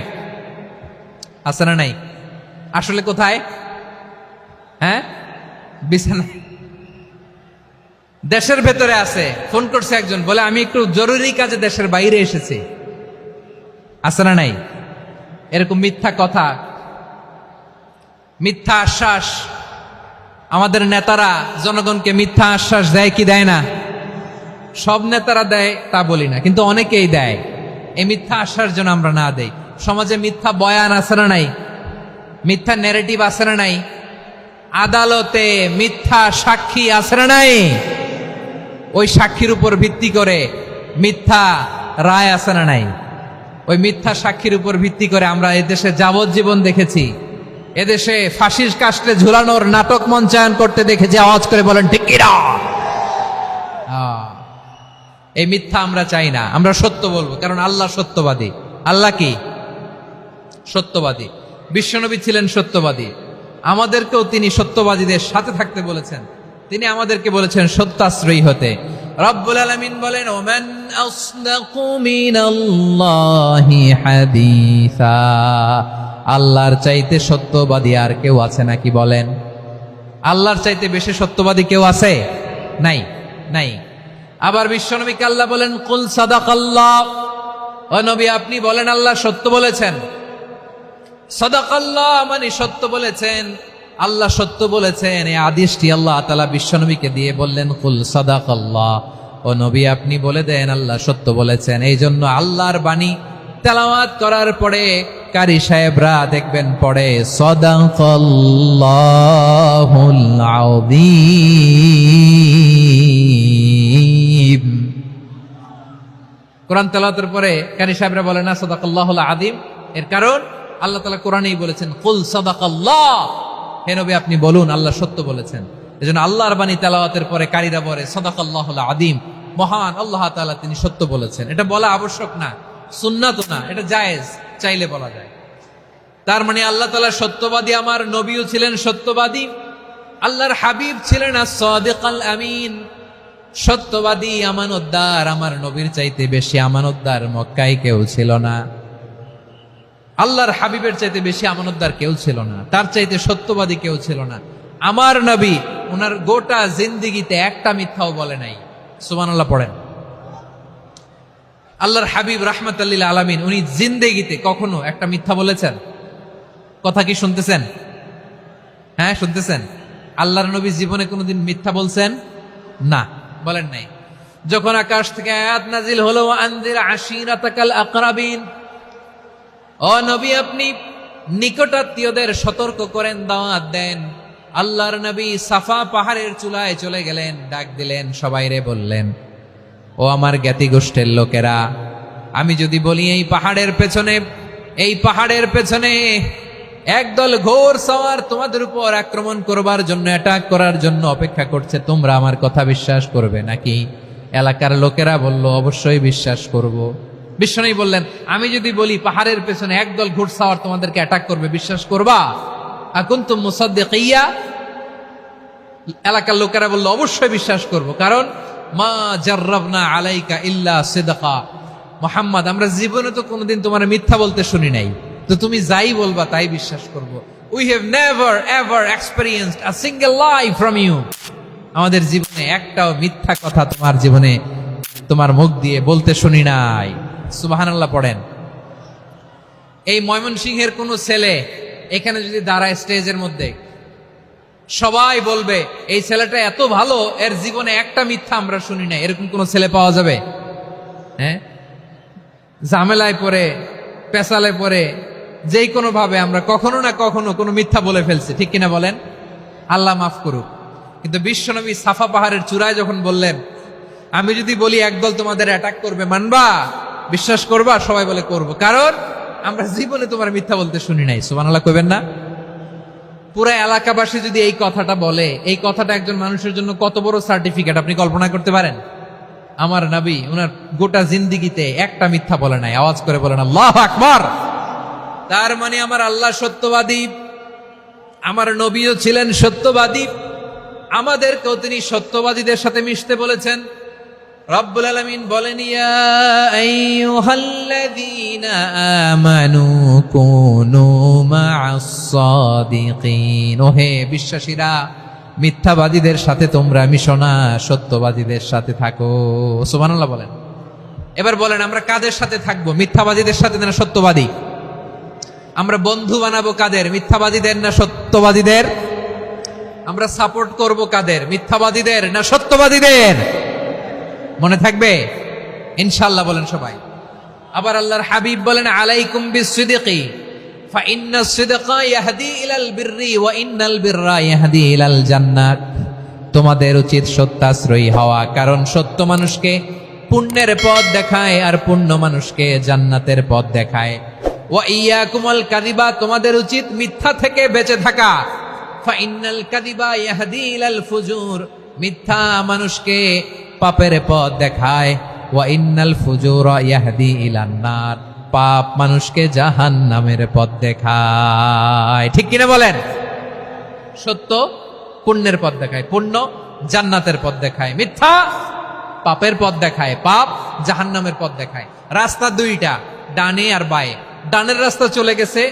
আছে না নাই? আসলে কোথায়? হ্যাঁ, বিছানায়। দেশের ভেতরে আছে, ফোন করছে একজন, বলে আমি একটু জরুরি কাজে দেশের বাইরে এসেছি। আছে না নাই? এরকম মিথ্যা কথা, মিথ্যা আশ্বাস। আমাদের নেতারা জনগণকে মিথ্যা আশ্বাস দেয় কি দেয় না? সব নেতারা দেয় তা বলি না, কিন্তু অনেকেই দেয়। এই মিথ্যা আশ্বাস যেন আমরা না দেই। সমাজে মিথ্যা বয়ান আছে না নাই? মিথ্যা ন্যারেটিভ আছে না নাই? আদালতে মিথ্যা সাক্ষী আছে না নাই? ওই সাক্ষীর উপর ভিত্তি করে মিথ্যা রায় আছে না নাই? ওই মিথ্যা সাক্ষীর উপর ভিত্তি করে আমরা এদেশে যাবজ্জীবন দেখেছি, এদেশে ফাঁসির কাস্টে ঝুলানোর নাটক মঞ্চায়ন করতে দেখেছি। আওয়াজ করে বলেন ঠিক কিনা? এই মিথ্যা আমরা চাই না, আমরা সত্য বলবো, কারণ আল্লাহ সত্যবাদী। আল্লাহ কি? সত্যবাদী। বিশ্বনবী ছিলেন সত্যবাদী, আমাদেরকেও তিনি সত্যবাদীদের সাথে থাকতে বলেছেন। তিনি আমাদেরকে বলেছেন সত্যাশ্রয়ী হতে। রব্বুল আলামিন বলেন, ওমান আসদাকু মিনাল্লাহি হাদিসা, আল্লাহর চাইতে সত্যবাদী আর কেউ আছে নাকি বলেন? আল্লাহর চাইতে বেশি সত্যবাদী কেউ আছে? নাই, নাই। আবার বিশ্বনবীকে আল্লাহ বলেন, কুল সাদাকাল্লাহ, ও নবী আপনি বলেন আল্লাহ সত্য বলেছেন। সাদাকাল্লাহ মানে সত্য বলেছেন, আল্লাহ সত্য বলেছেন। এই আদেশটি আল্লাহ তাআলা বিশ্বনবীকে দিয়ে বললেন, কুল সাদাকাল্লাহ, ও নবী আপনি বলে দেন আল্লাহ সত্য বলেছেন। এই জন্য আল্লাহর বাণী তেলাওয়াত করার পরে কারি সাহেবরা দেখবেন পড়ে সাদাকাল্লাহুল আযীম। কোরআন তেলাওয়াতের পরে কারি সাহেবরা বলে না সাদাকাল্লাহুল আযীম, এর কারণ আল্লাহ তাআলা কোরআনেই বলেছেন কুল সাদাকাল্লাহ, হে নবী আপনি বলুন আল্লাহ সত্য বলেছেন। এজন্য আল্লাহর বাণী তেলাওয়াতের পরে কারীরা বলে সাদাকাল্লাহুল আযীম, মহান আল্লাহ তাআলা তিনি সত্য বলেছেন। এটা বলা আবশ্যক না, সুন্নাত না, এটা জায়েজ, চাইলে বলা যায়। তার মানে আল্লাহ তাআলা সত্যবাদী, আমার নবীও ছিলেন সত্যবাদী, আল্লাহর হাবিব ছিলেন as-সাদিকাল আমিন, সত্যবাদী, আমানতদার। আমার নবীর চাইতে বেশি আমানতদার মক্কায় কেউ ছিল না, আল্লাহর হাবিবের চাইতে বেশি আমানতদার কেউ ছিল না, তার চাইতে সত্যবাদী কেউ ছিল না। আমার নবী ওনার গোটা জিন্দেগিতে একটা মিথ্যাও বলে নাই। সুবহানাল্লাহ পড়েন। আল্লাহর হাবিব রাহমাতাল লিল আলামিন উনি জিন্দেগিতে কখনো একটা মিথ্যা বলেছেন? কথা কি শুনতেছেন? হ্যাঁ শুনতেছেন? আল্লাহর নবী জীবনে কোনোদিন মিথ্যা বলছেন? না, বলেন নাই। যখন আকাশ থেকে আয়াত নাজিল হলো, আনজির আশিরাতাকাল আকরাবিন, ও নবী আপনি নিকটাত্মীয়দের সতর্ক করেন, দাওয়াত দেন। আল্লাহর নবী সাফা পাহাড়ের চূড়ায় চলে গেলেন, ডাক দিলেন, সবাইরে বললেন, ও আমার জ্ঞাতি গোষ্ঠীর লোকেরা, আমি যদি বলি এই পাহাড়ের পেছনে একদল ঘোর সওয়ার তোমাদের উপর আক্রমণ করবার জন্য, অ্যাটাক করার জন্য অপেক্ষা করছে, তোমরা আমার কথা বিশ্বাস করবে নাকি? এলাকার লোকেরা বলল, অবশ্যই বিশ্বাস করব। বিশ্বনবী বললেন, আমি যদি বলি পাহাড়ের পেছনে একদল ঘোড়সাওয়ার তোমাদেরকে অ্যাটাক করবে, বিশ্বাস করবা? আকুনতুম মুসাদ্দিকিয়া? এলাকার লোকেরা বলল, অবশ্যই বিশ্বাস করব, কারণ মা জাররাবনা আলাইকা ইল্লা সিদকা, মুহাম্মদ আমরা জীবনে তো কোনোদিন তোমার মিথ্যা বলতে শুনি নাই, তো তুমি যাই বলবা তাই বিশ্বাস করব। We have never ever experienced a single lie from you, আমাদের জীবনে একটাও মিথ্যা কথা তোমার জীবনে তোমার মুখ দিয়ে বলতে শুনি নাই। সুবহানাল্লাহ পড়েন। এই ময়মনসিংহের কোন ছেলে এখানে যদি দাঁড়ায় স্টেজের মধ্যে, সবাই বলবে এই ছেলেটা এত ভালো, এর জীবনে একটা মিথ্যা আমরা শুনি নাই। এরকম কোন ছেলে পাওয়া যাবে? হ্যাঁ, ঝামেলায় পড়ে, পেশালে পড়ে, যেই কোনো ভাবে আমরা কখনো না কখনো কোনো মিথ্যা বলে ফেলছি, ঠিক কিনা বলেন? আল্লাহ মাফ করুক। কিন্তু বিশ্বনবী সাফা পাহাড়ের চূড়ায় যখন বললেন, আমি যদি বলি একদল তোমাদের অ্যাটাক করবে, মানবা? বিশ্বাস করবা? সবাই বলে করব, কারণ আমরা জীবনে তোমার মিথ্যা বলতে শুনি নাই। সুবহানাল্লাহ কইবেন না? পুরো এলাকাবাসী যদি এই কথাটা বলে, এই কথাটা একজন মানুষের জন্য কত বড় সার্টিফিকেট আপনি কল্পনা করতে পারেন? আমার নবী ওনার গোটা জিন্দেগিতে একটা মিথ্যা বলে নাই। আওয়াজ করে বলেন আল্লাহু আকবার। তার মানে আমার আল্লাহ সত্যবাদী, আমার নবীও ছিলেন সত্যবাদী, আমাদেরকেও তিনি সত্যবাদীদের সাথে মিশতে বলেছেন। রব্বুল আলামিন বলেন, ইয়া আইয়ুহাল্লাযীনা আমানু কুনু মা'আস সাদিকিন, ওহে বিশ্বাসীরা, মিথ্যাবাদীদের সাথে তোমরা মিশো না, সত্যবাদীদের সাথে থাকো। সুবহানাল্লাহ বলেন। এবার বলেন, আমরা কাদের সাথে থাকবো? মিথ্যাবাদীদের সাথে না সত্যবাদী? আমরা বন্ধু বানাবো কাদের? মিথ্যাবাদীদের না সত্যবাদীদের? আমরা সাপোর্ট করব কাদের? মিথ্যাবাদীদের না সত্যবাদীদের? মনে থাকবে ইনশাআল্লাহ বলেন সবাই। আবার আল্লাহর হাবিব বলেন, আলাইকুম বিসসিদকি ফাইন্নাস সিদকা ইয়াহদি ইলাল বিররি ওয়া ইন্নাল বিররা ইয়াহদি ইলাল জান্নাত, তোমাদের উচিত সত্যাশ্রয়ী হওয়া, কারণ সত্য মানুষকে পুণ্যের পথ দেখায় আর পুণ্য মানুষকে জান্নাতের পথ দেখায়। ওয়া ইয়াকুমুল কাযিবা, তোমাদের উচিত মিথ্যা থেকে বেঁচে থাকা। ফাইন্নাল কাযিবা ইয়াহদি ইলাল ফুজুর, মিথ্যা মানুষকে পাপের পথ দেখায়। ওয়া ইন্নাল ফুজুরা ইয়াহদি ইলান নার, পাপ মানুষকে জাহান্নামের পথ দেখায়। ঠিক কিনা বলেন? সত্য পুণ্যের পথ দেখায়, পুণ্য জান্নাতের পথ দেখায়, মিথ্যা পাপের পথ দেখায়, পাপ জাহান্নামের পথ দেখায়। রাস্তা দুইটা, ডানে আর বায়ে। ডানের রাস্তা চলে গেছে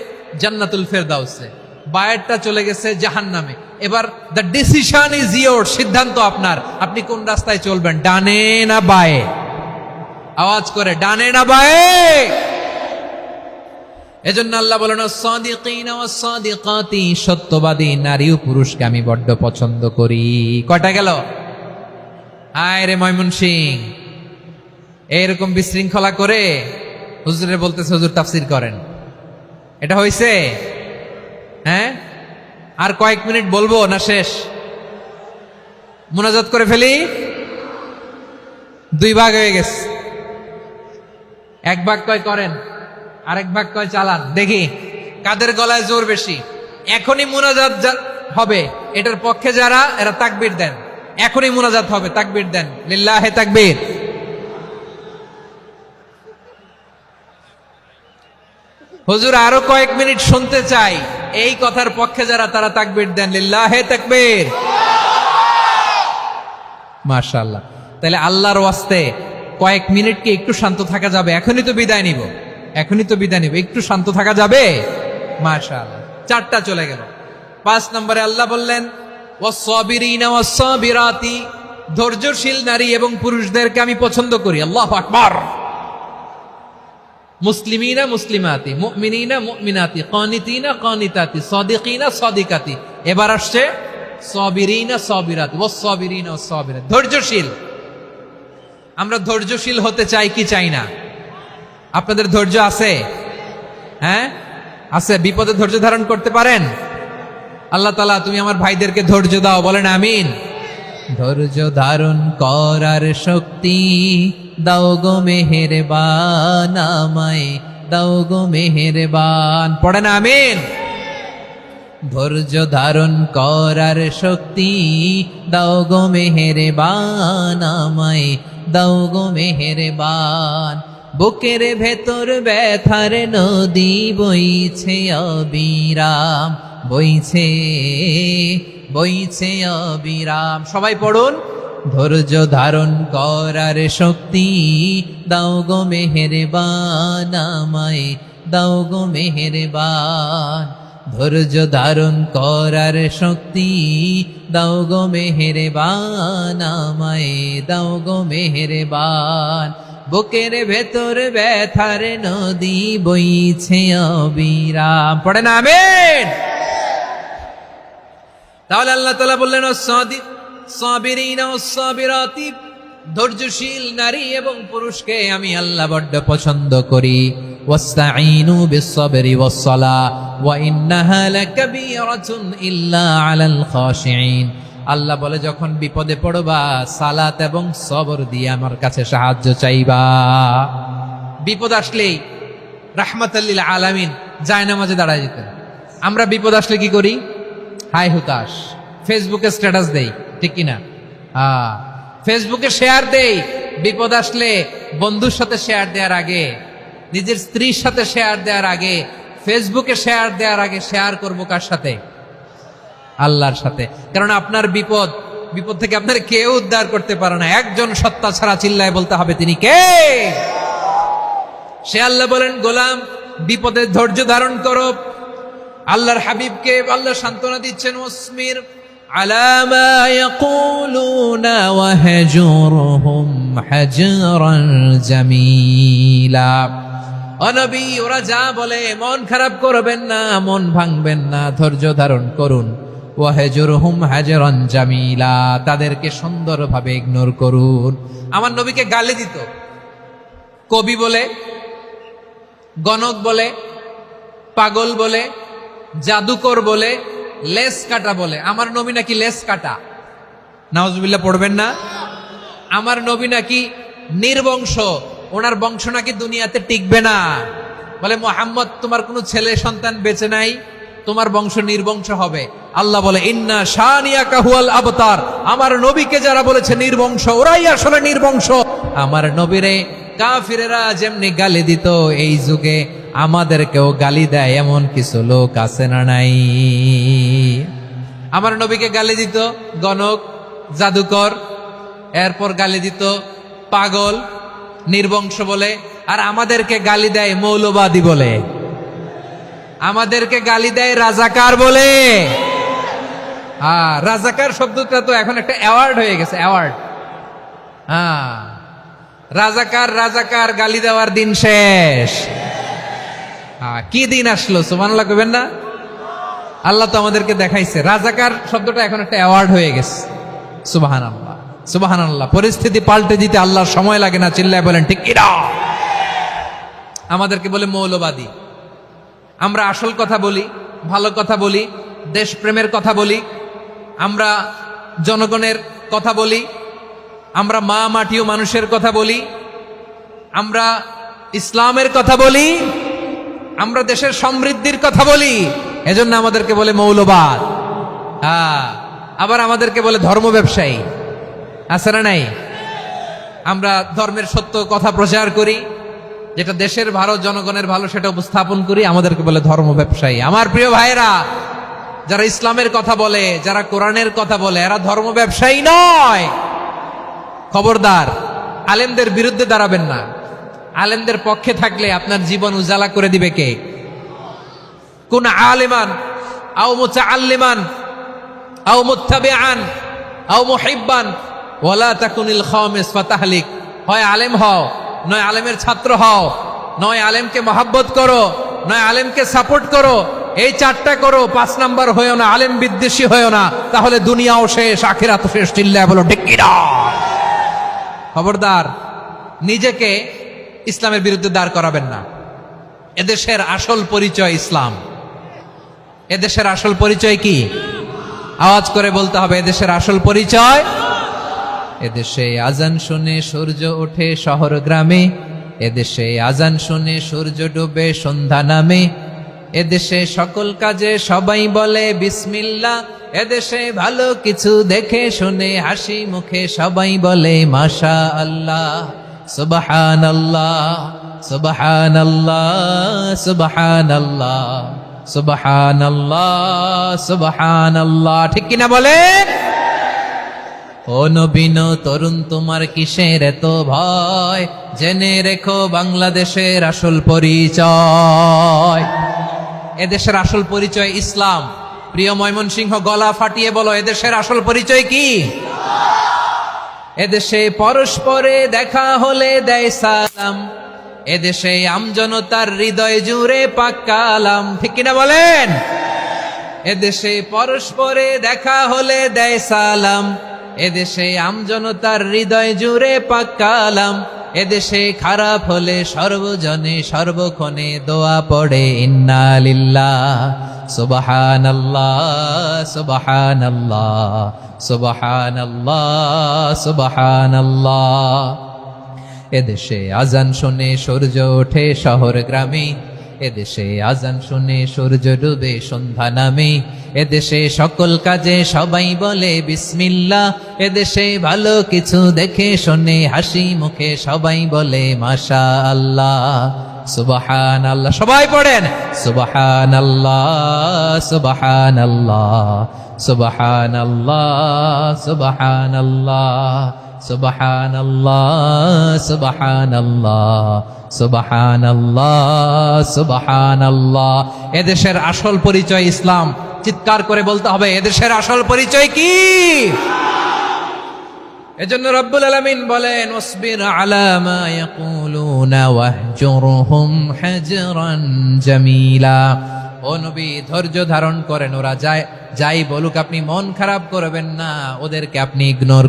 জান্নাতুল ফেরদাউসে, বায়েরটা চলে গেছে জাহান্নামে। এবার দ্য ডিসিশন ইজ ইয়োর, সিদ্ধান্ত আপনার, আপনি কোন রাস্তায় চলবেন, ডানে না বায়ে? আওয়াজ করে, ডানে না বায়ে? এজন্য আল্লাহ বলেন সাদিকিনা ওয়াস সাদিকাতি, সত্যবাদী নারী ও পুরুষকে আমি বড্ড পছন্দ করি। কয়টা গেল? হায় রে ময়মনসিং, এরকম বিশৃঙ্খলা করে হুজুরে বলতেছে হুজুর তাফসীর করেন, এটা হইছে? হ্যাঁ, আর কয়েক মিনিট বলবো না শেষ? মুনাজাত করে ফেলি। দুই ভাগ হয়ে গেছে, এক ভাগ কয় করেন, আরেক ভাগ কয় চালান। দেখি কাদের গলায় জোর বেশি। এখনই মুনাজাত হবে, এটার পক্ষে যারা, এরা তাকবীর দেন। এখনই মুনাজাত হবে, তাকবীর দেন, লিল্লাহে তাকবীর। হুজুর আরো কয়েক মিনিট শুনতে চাই, এই কথার পক্ষে যারা, তারা তাকবীর দেন, লিল্লাহে তাকবীর। মাশাআল্লাহ। তাহলে আল্লাহর ওয়াস্তে কয়েক মিনিট কি একটু শান্ত থাকা যাবে? এখনই তো বিদায় নিব, এখনই তো বিদায় নিব, একটু শান্ত থাকা যাবে? মাশাআল্লাহ। 4টা চলে গেল। 5 নম্বরে আল্লাহ বললেন ওয়াস-সাবিরিনা ওয়াস-সাবিরাতি, ধৈর্যশীল নারী এবং পুরুষদেরকে আমি পছন্দ করি। আল্লাহু আকবার। মুসলিমিনা মুসলিমাতি, মুমিনিনা মুমিনাতি, কানিতিনা কানিতাতি, সাদিকিনা সাদিকাতি। এবার আসছে সাবিরিনা সাবিরাতি, ওয়াস-সাবিরিনা ওয়াস-সাবিরাতি, ধৈর্যশীল। আমরা ধৈর্যশীল হতে চাই কি চাই না? আপনাদের ধৈর্য আছে? হ্যাঁ আছে? বিপদে ধৈর্য ধারণ করতে পারেন? আল্লাহ তাআলা তুমি আমার ভাইদেরকে ধৈর্য দাও, বলেন আমিন। ধৈর্য ধারণ করার শক্তি দাও গো মেহেরবান, আমায় দাও গো মেহেরবান, পড়েন আমিন। ধৈর্য ধারণ করার শক্তি দাও গো মেহেরবান, আমায় দাও গো মেহেরবান। বুকের ভেতর ব্যথার নদী বইছে অবিরাম, বইছে বইছে অবিরাম। সবাই পড়ুন, ধৈর্য ধারণ করার শক্তি দাও গো মেহেরবান, আমায় দাও গো মেহেরবান। ধৈর্য ধারণ করার শক্তি দাও গো মেহেরবান, আমায় দাও গো মেহেরবান। বুকের ভেতর ব্যথার নদী বইছে অবিরাম, পড়েন আমিন। তাহলে আল্লাহ তাআলা বললেন সাবিরিনা ওয়াস-সাবিরাতি, ধৈর্যশীল নারী এবং পুরুষকে আমি আল্লাহ বড্ড পছন্দ করি। ওয়াস্তাঈনু বিস-সাবরি ওয়াস-সালাহ ওয়া ইন্নাহা লাকাবীরাতুন ইল্লা আলাল খাশিঈন। আল্লাহ বলে যখন বিপদে পড়বা সালাত এবং সবর দিয়ে আমার কাছে সাহায্য চাইবা। বিপদ আসলেই রাহমাতাল লিল আলামিন জায়নামাজে দাঁড়ায় যেতেন। আমরা বিপদ আসলে কি করি? হাই হুতাশ, ফেসবুকে স্ট্যাটাস দেই, ঠিক কিনা? ফেসবুকে শেয়ার দেই। বিপদ আসলে বন্ধুর সাথে শেয়ার দেওয়ার আগে, নিজের স্ত্রীর সাথে শেয়ার দেওয়ার আগে, ফেসবুকে শেয়ার দেওয়ার আগে শেয়ার করবো কার সাথে? আল্লাহর সাথে। কারণ আপনার বিপদ থেকে আপনার কেউ উদ্ধার করতে পারে না, একজন সত্তা ছাড়া। চিল্লায় বলতে হবে তিনি কে? সে আল্লাহ বলেন গোলাম বিপদে ধৈর্য ধারণ করো। আল্লাহর হাবিবকে আল্লাহ সান্ত্বনা দিচ্ছেন, ওয়াসমির আলা মা ইয়াকুলুনা ওয়াহজুরহুম হাজরান জামিলা। ও নবী, ওরা যা বলে মন খারাপ করবেন না, মন ভাঙবেন না, ধৈর্য ধারণ করুন। ওয়াহজুরহুম হাজরান জামিলা, তাদেরকে সুন্দরভাবে ইগনোর করুন। আমার নবীকে গালি দিত, কবি বলে, গণক বলে, পাগল বলে, জাদুকর বলে, লেস কাটা বলে। আমার নবী নাকি লেস কাটা, নাউজুবিল্লাহ পড়বেন না? আমার নবী নাকি নির্বংশ, ওনার বংশ নাকি দুনিয়াতে টিকবে না। বলে মুহাম্মদ তোমার কোনো ছেলে সন্তান বেঁচে নাই, তোমার বংশ নির্বংশ হবে। আল্লাহ বলে ইন্না শানিয়াকা হুয়াল আবতার, আমার নবীকে যারা বলেছে নির্বংশ ওরাই আসলে নির্বংশ। আমার নবীরে কাফিরেরা যেমনি গালি দিত, এই যুগে আমাদেরকেও গালি দেয় এমন কিছু লোক আছে না নাই? আমার নবীকে গালি দিত গণক, জাদুকর, এরপর গালি দিত পাগল, নির্বংশ বলে। আর আমাদেরকে গালি দেয় মৌলবাদী বলে, আমাদেরকে গালি দেয় রাজাকার বলে। রাজাকার শব্দটা তো এখন একটা অ্যাওয়ার্ড হয়ে গেছে, অ্যাওয়ার্ড। রাজাকার রাজাকার গালি দেওয়ার দিন শেষ। কি দিন আসলো সুবহানাল্লাহ কইবেন না? আল্লাহ তো আমাদেরকে দেখাইছে রাজাকার শব্দটা এখন একটা অ্যাওয়ার্ড হয়ে গেছে। সুবহানাল্লাহ সুবহানাল্লাহ। পরিস্থিতি পাল্টে দিতে আল্লাহর সময় লাগে না, চিল্লায় বলেন ঠিক কিনা? আমাদেরকে বলে মৌলবাদী। আমরা আসল কথা বলি, ভালো কথা বলি, দেশপ্রেমের কথা বলি, আমরা জনগণের কথা বলি, আমরা মা মাটি ও মানুষের কথা বলি, আমরা ইসলামের কথা বলি, আমরা দেশের সমৃদ্ধির কথা বলি। এজন্য আমাদেরকে বলে মৌলবাদ। আবার আমাদেরকে বলে ধর্ম ব্যবসায়ী, আছে না নাই? আমরা ধর্মের সত্য কথা প্রচার করি, যেটা দেশের ভালো জনগণের ভালো সেটা উপস্থাপন করি, আমাদেরকে বলে ধর্ম ব্যবসায়ী। আমার প্রিয় ভাইরা, যারা ইসলামের কথা বলে, যারা কোরআনের কথা বলে, এরা ধর্ম ব্যবসায়ী নয়। খবরদার, আলেমদের বিরুদ্ধে দাঁড়াবেন না। আলেমদের পক্ষে থাকলে আপনার জীবন উজালা করে দিবে কে? কোন আলিমান আও মুতাআল্লিমান আও মুত্তাবিআন আও মুহিব্বান ওয়ালা তাকুনিল খামিস ফাতাহলিক। হয় আলেম হও, নয় আলেমের ছাত্র হও, নয় আলেমকে মহব্বত করো, নয় আলেমকে সাপোর্ট করো। এই চারটা করো, 5 নাম্বার হয়েও না, আলেম বিদ্বেষী হয়েও না, তাহলে দুনিয়াও শেষ, আখিরাতও শেষ। চিল্লায় বলো ঠিক কিনা? খবরদার, নিজেকে ইসলামের বিরুদ্ধে দাঁড় করাবেন না। এদেশের আসল পরিচয় ইসলাম। এদেশের আসল পরিচয় কি? আওয়াজ করে বলতে হবে, এদেশের আসল পরিচয়। এদেশে আজান শুনে সূর্য ওঠে শহর গ্রামে, এদেশে আজান শুনে সূর্য ডুবে সন্ধ্যা নামে, এদেশে সকল কাজে সবাই বলে বিসমিল্লাহ, এদেশে ভালো কিছু দেখে শুনে হাসি মুখে সবাই বলে মাশা আল্লাহ। সুবহানাল্লাহ সুবহানাল্লাহ সুবহানাল্লাহ সুবহানাল্লাহ সুবহানাল্লাহ। ঠিক কিনা বলেন? ও নবীন তরুণ, তোমার কিসের এত ভয়? জেনে রেখো বাংলাদেশের আসল পরিচয়। এদেশের আসল পরিচয় ইসলাম। প্রিয় ময়মনসিংহ, গলা ফাটিয়ে বলো, এদেশের আসল পরিচয় কি? এদেশে পরস্পরে দেখা হলে দেয় সালাম, এদেশে আমজনতার হৃদয় জুড়ে পাক কালাম। ঠিক কিনা বলেন? এদেশে পরস্পরে দেখা হলে দেয় সালাম, এদেশে আমজনতার হৃদয় জুড়ে পাক কালাম, এদেশে খারাপ হলে সর্বজনে সর্বক্ষণে দোয়া পড়ে ইন্না লিল্লাহ সুবহানাল্লাহ সুবহানাল্লাহ সুবহানাল্লাহ সুবহানাল্লাহ। এদেশে আজান শুনে সূর্য ওঠে শহর গ্রামে, এদেশে আজান শুনে সূর্য ডুবে সন্ধ্যা নামে, এদেশে সকল কাজে সবাই বলে বিসমিল্লাহ, এদেশে ভালো কিছু দেখে শুনে হাসি মুখে সবাই বলে মাশা আল্লাহ। সুবহানাল্লাহ, সবাই পড়েন সুবহানাল্লাহ সুবহানাল্লাহ সুবহানাল্লাহ সুবহানাল্লাহ সুবহানাল্লাহ সুবহানাল্লাহ সুবহানাল্লাহ সুবহানাল্লাহ। এদেশের আসল পরিচয় ইসলাম। চিৎকার করে বলতে হবে, এদেশের আসল পরিচয় কি? এজন্য রব্বুল আলামিন বলেন ওয়াসবির আলা মা ইয়াকুলুনা ওয়াহজুরহুম হাজরান জামিলা। ও নবী, ধৈর্য ধারণ করেন, ওরা যাই বলুক আপনি মন খারাপ করবেন না, ওদেরকে আপনি ইগনোর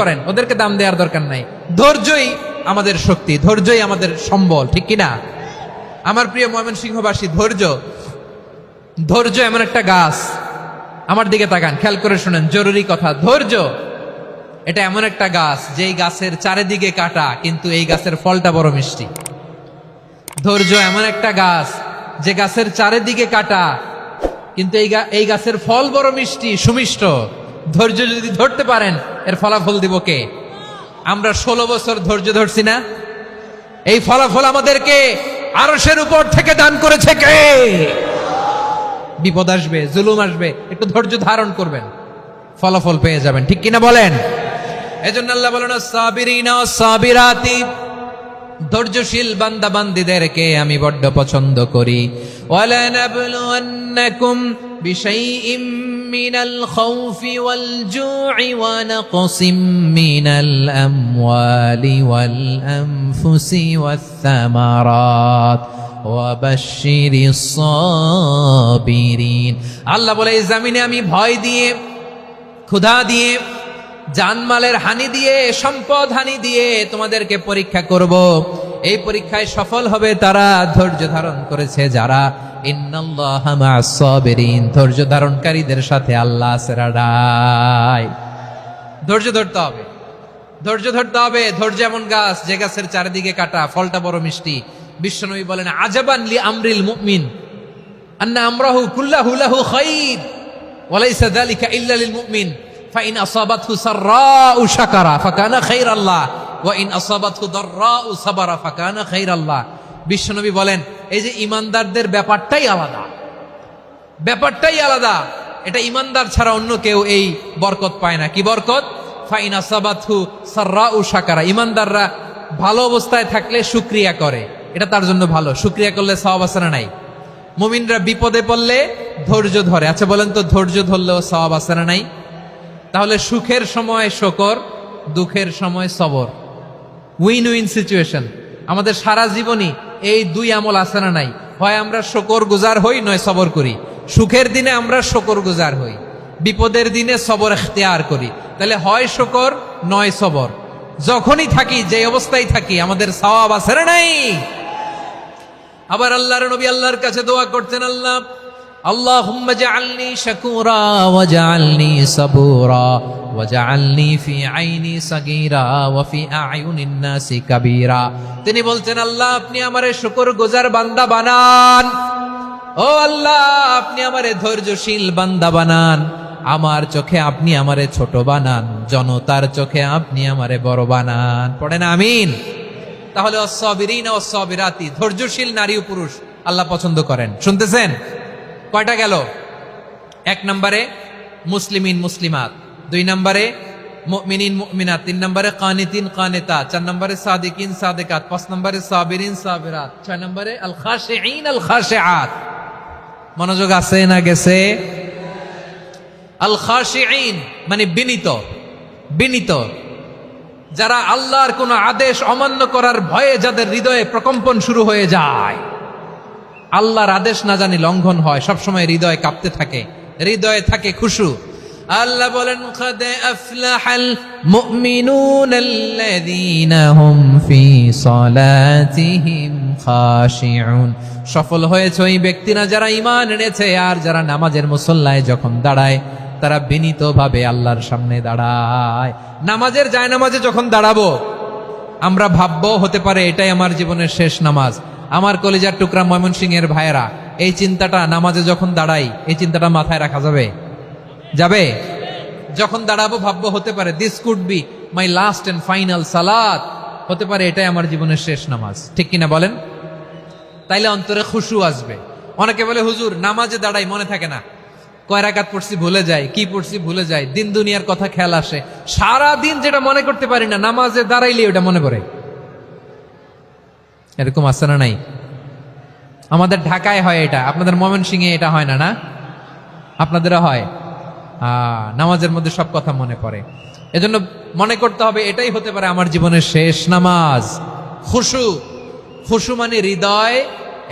করেন, ওদেরকে দাম দেওয়ার দরকার নাই। ধৈর্যই আমাদের শক্তি, ধৈর্যই আমাদের সম্বল। ঠিক কিনা? আমার প্রিয় ময়মনসিংহবাসী, ধৈর্য এমন একটা গাছ, আমার দিকে তাকান, খেয়াল করে শুনেন, জরুরি কথা। ধৈর্য এটা এমন একটা গাছ যেই গাছের চারিদিকে কাটা, কিন্তু এই গাছের ফলটা বড় মিষ্টি। ধৈর্য এমন একটা গাছ যে গাছের চারিদিকে কাটা, কিন্তু এই গাছের ফল বড় মিষ্টি, সুমিষ্ট। ধৈর্য যদি ধরতে পারেন, এর ফলাফল দিব কে? আমরা 16 বছর ধৈর্য ধরছি না? এই ফলাফল আমাদেরকে আরশের উপর থেকে দান করেছে কে? বিপদ আসবে, জুলুম আসবে, একটু ধৈর্য ধারণ করবেন, ফলাফল পেয়ে যাবেন। ঠিক কিনা বলেন? এজন্য আল্লাহ বলেন, সাবিরিনা সাবিরাতি, ধৈর্যশীল বান্দা বান্দীদেরকে আমি বড্ড পছন্দ করি। ওয়ালা নাবলুয়ান্নাকুম বিশাইইম মিনাল খাউফি ওয়াল জু'i ওয়া নাকসিম মিনাল আমওয়ালি ওয়াল আনফুসি ওয়াস সামারাত ওয়া বাশশিরিস সাবিরিন। আল্লাহ বলে, এই জমিনে আমি ভয় দিয়ে, ক্ষুধা দিয়ে, জানমালের হানি দিয়ে, সম্পদ হানি দিয়ে তোমাদেরকে পরীক্ষা করব। এই পরীক্ষায় সফল হবে তারা ধৈর্য ধারণ করেছে যারা। ইন্নাল্লাহা মা'আস সাবিরিন, ধৈর্য ধারণকারীদের সাথে আল্লাহ আছে। ধৈর্য ধরতে হবে, ধৈর্য ধরতে হবে। ধৈর্য এমন গাছ যে গাছের চারিদিকে কাটা, ফলটা বড় মিষ্টি। বিশ্বনবী বলেন, আজাবান লি আমরিল মুমিন আন্না আমরাহু কুল্লাহু লাহু খাইর ওয়া লাইসা যালিকা ইল্লা লিল মুমিন ফাইন আসাবাতহু সাররাউ শাকারা ফাকানা খাইরাল্লাহ ওয়া ইন আসাবাতহু দাররাউ সাবারা ফাকানা খাইরাল্লাহ। বিশ্বনবী বলেন, এই যে ইমানদারদের ব্যাপারটাই আলাদা, ব্যাপারটাই আলাদা। এটা ইমানদার ছাড়া অন্য কেউ এই বরকত পায় না। কি বরকত? ফাইন আসাবাতহু সাররাউ শাকারা, ইমানদাররা ভালো অবস্থায় থাকলে শুকরিয়া করে, এটা তার জন্য ভালো। শুকরিয়া করলে সওয়াব আছে না নাই? মুমিনরা বিপদে পড়লে ধৈর্য ধরে। আচ্ছা বলেন তো, ধৈর্য ধরলেও সওয়াব আছে না নাই? তাহলে সুখের সময় শুকর, দুঃখের সময় সবর, উইন উইন সিচুয়েশন। আমাদের সারা জীবনই এই দুই আমল আছে না নাই? হয় আমরা শুকর গুজার হই, নয় সবর করি। সুখের দিনে আমরা শুকর গুজার হই, বিপদের দিনে সবর ইখতিয়ার করি। তাহলে হয় শুকর নয় সবর। যখনই থাকি, যে অবস্থায় থাকি, আমাদের সওয়াব আছে না নাই? আবার আল্লাহর নবী আল্লাহর কাছে দোয়া করতেন, আল্লাহ আল্লাহুম্মা জাআলনি শাকুরা ওয়াজআলনি সাবুরা ওয়াজআলনি ফি আইনি সাগীরা ওয়া ফি আ'য়ুনিন নাসি কাবীরা। তিনি বলতেন, আল্লাহ আপনি আমারে শুকরগুজার বান্দা বানান। ও আল্লাহ, আপনি আমারে ধৈর্যশীল বান্দা বানান। আমার চোখে আপনি আমারে ছোট বানান, জনতার চোখে আপনি আমারে বড় বানান। পড়েন আমিন। তাহলে অস-সাবিরিনা ওয়াস-সাবিরাতি, ধৈর্যশীল নারী ও পুরুষ আল্লাহ পছন্দ করেন। শুনতেছেন? কয়টা গেল? 1 নম্বরে মুসলিমিন মুসলিমাত, 2 নম্বরে মুমিনিন মুমিনাত, 3 নম্বরে কানিতিন কানিতাত, 4 নম্বরে সাদিকিন সাদিকাত, 5 নম্বরে সাবিরিন সাবিরাত, 6 নম্বরে আল খাশিঈন আল খাশিআত। মনোযোগ আছে না গেছে? আল খাশিঈন মানে বিনীত, বিনীত, যারা আল্লাহর কোন আদেশ অমান্য করার ভয়ে যাদের হৃদয়ে প্রকম্পন শুরু হয়ে যায়, আল্লাহর আদেশ না জানি লঙ্ঘন হয়, সবসময় হৃদয় কাঁপতে থাকে, হৃদয়ে থাকে খুশু। আল্লাহ বলেন, قد أفلح المؤمنون الذين هم في صلاتهم خاشعون। সফল হয়েছে ওই ব্যক্তিরা যারা ঈমান এনেছে আর যারা নামাজের মুসল্লায় যখন দাঁড়ায় তারা বিনীতভাবে আল্লাহর সামনে দাঁড়ায়। নামাজের জায়নামাজে যখন দাঁড়াবো আমরা ভাববো হতে পারে এটাই আমার জীবনের শেষ নামাজ। আমার কলিজার টুকরা ময়মনসিংহের ভাইয়েরা, এই চিন্তাটা নামাজে যখন দাঁড়াই, এই চিন্তাটা মাথায় রাখা যাবে? যাবে? যখন দাঁড়াবো ভাববো হতে পারে this could be my last and final সালাত, হতে পারে এটাই আমার জীবনের শেষ নামাজ। ঠিক কিনা বলেন? তাইলে অন্তরে খুশু আসবে। অনেকে বলে, হুজুর নামাজে দাঁড়াই মনে থাকে না, কয় রাকাত পড়ছি ভুলে যায়, কি পড়ছি ভুলে যায়, দিন দুনিয়ার কথা খেয়াল আসে, সারা দিন যেটা মনে করতে পারি না নামাজে দাঁড়াইলে ওটা মনে পড়ে। এরকম আছে না নাই? আমাদের ঢাকায় হয় এটা, আপনাদের ময়মনসিংহে এটা হয় না? না, আপনাদেরও হয়। নামাজের মধ্যে সব কথা মনে পড়ে। এজন্য মনে করতে হবে এটাই হতে পারে আমার জীবনের শেষ নামাজ। খুশু, খুশু মানে হৃদয়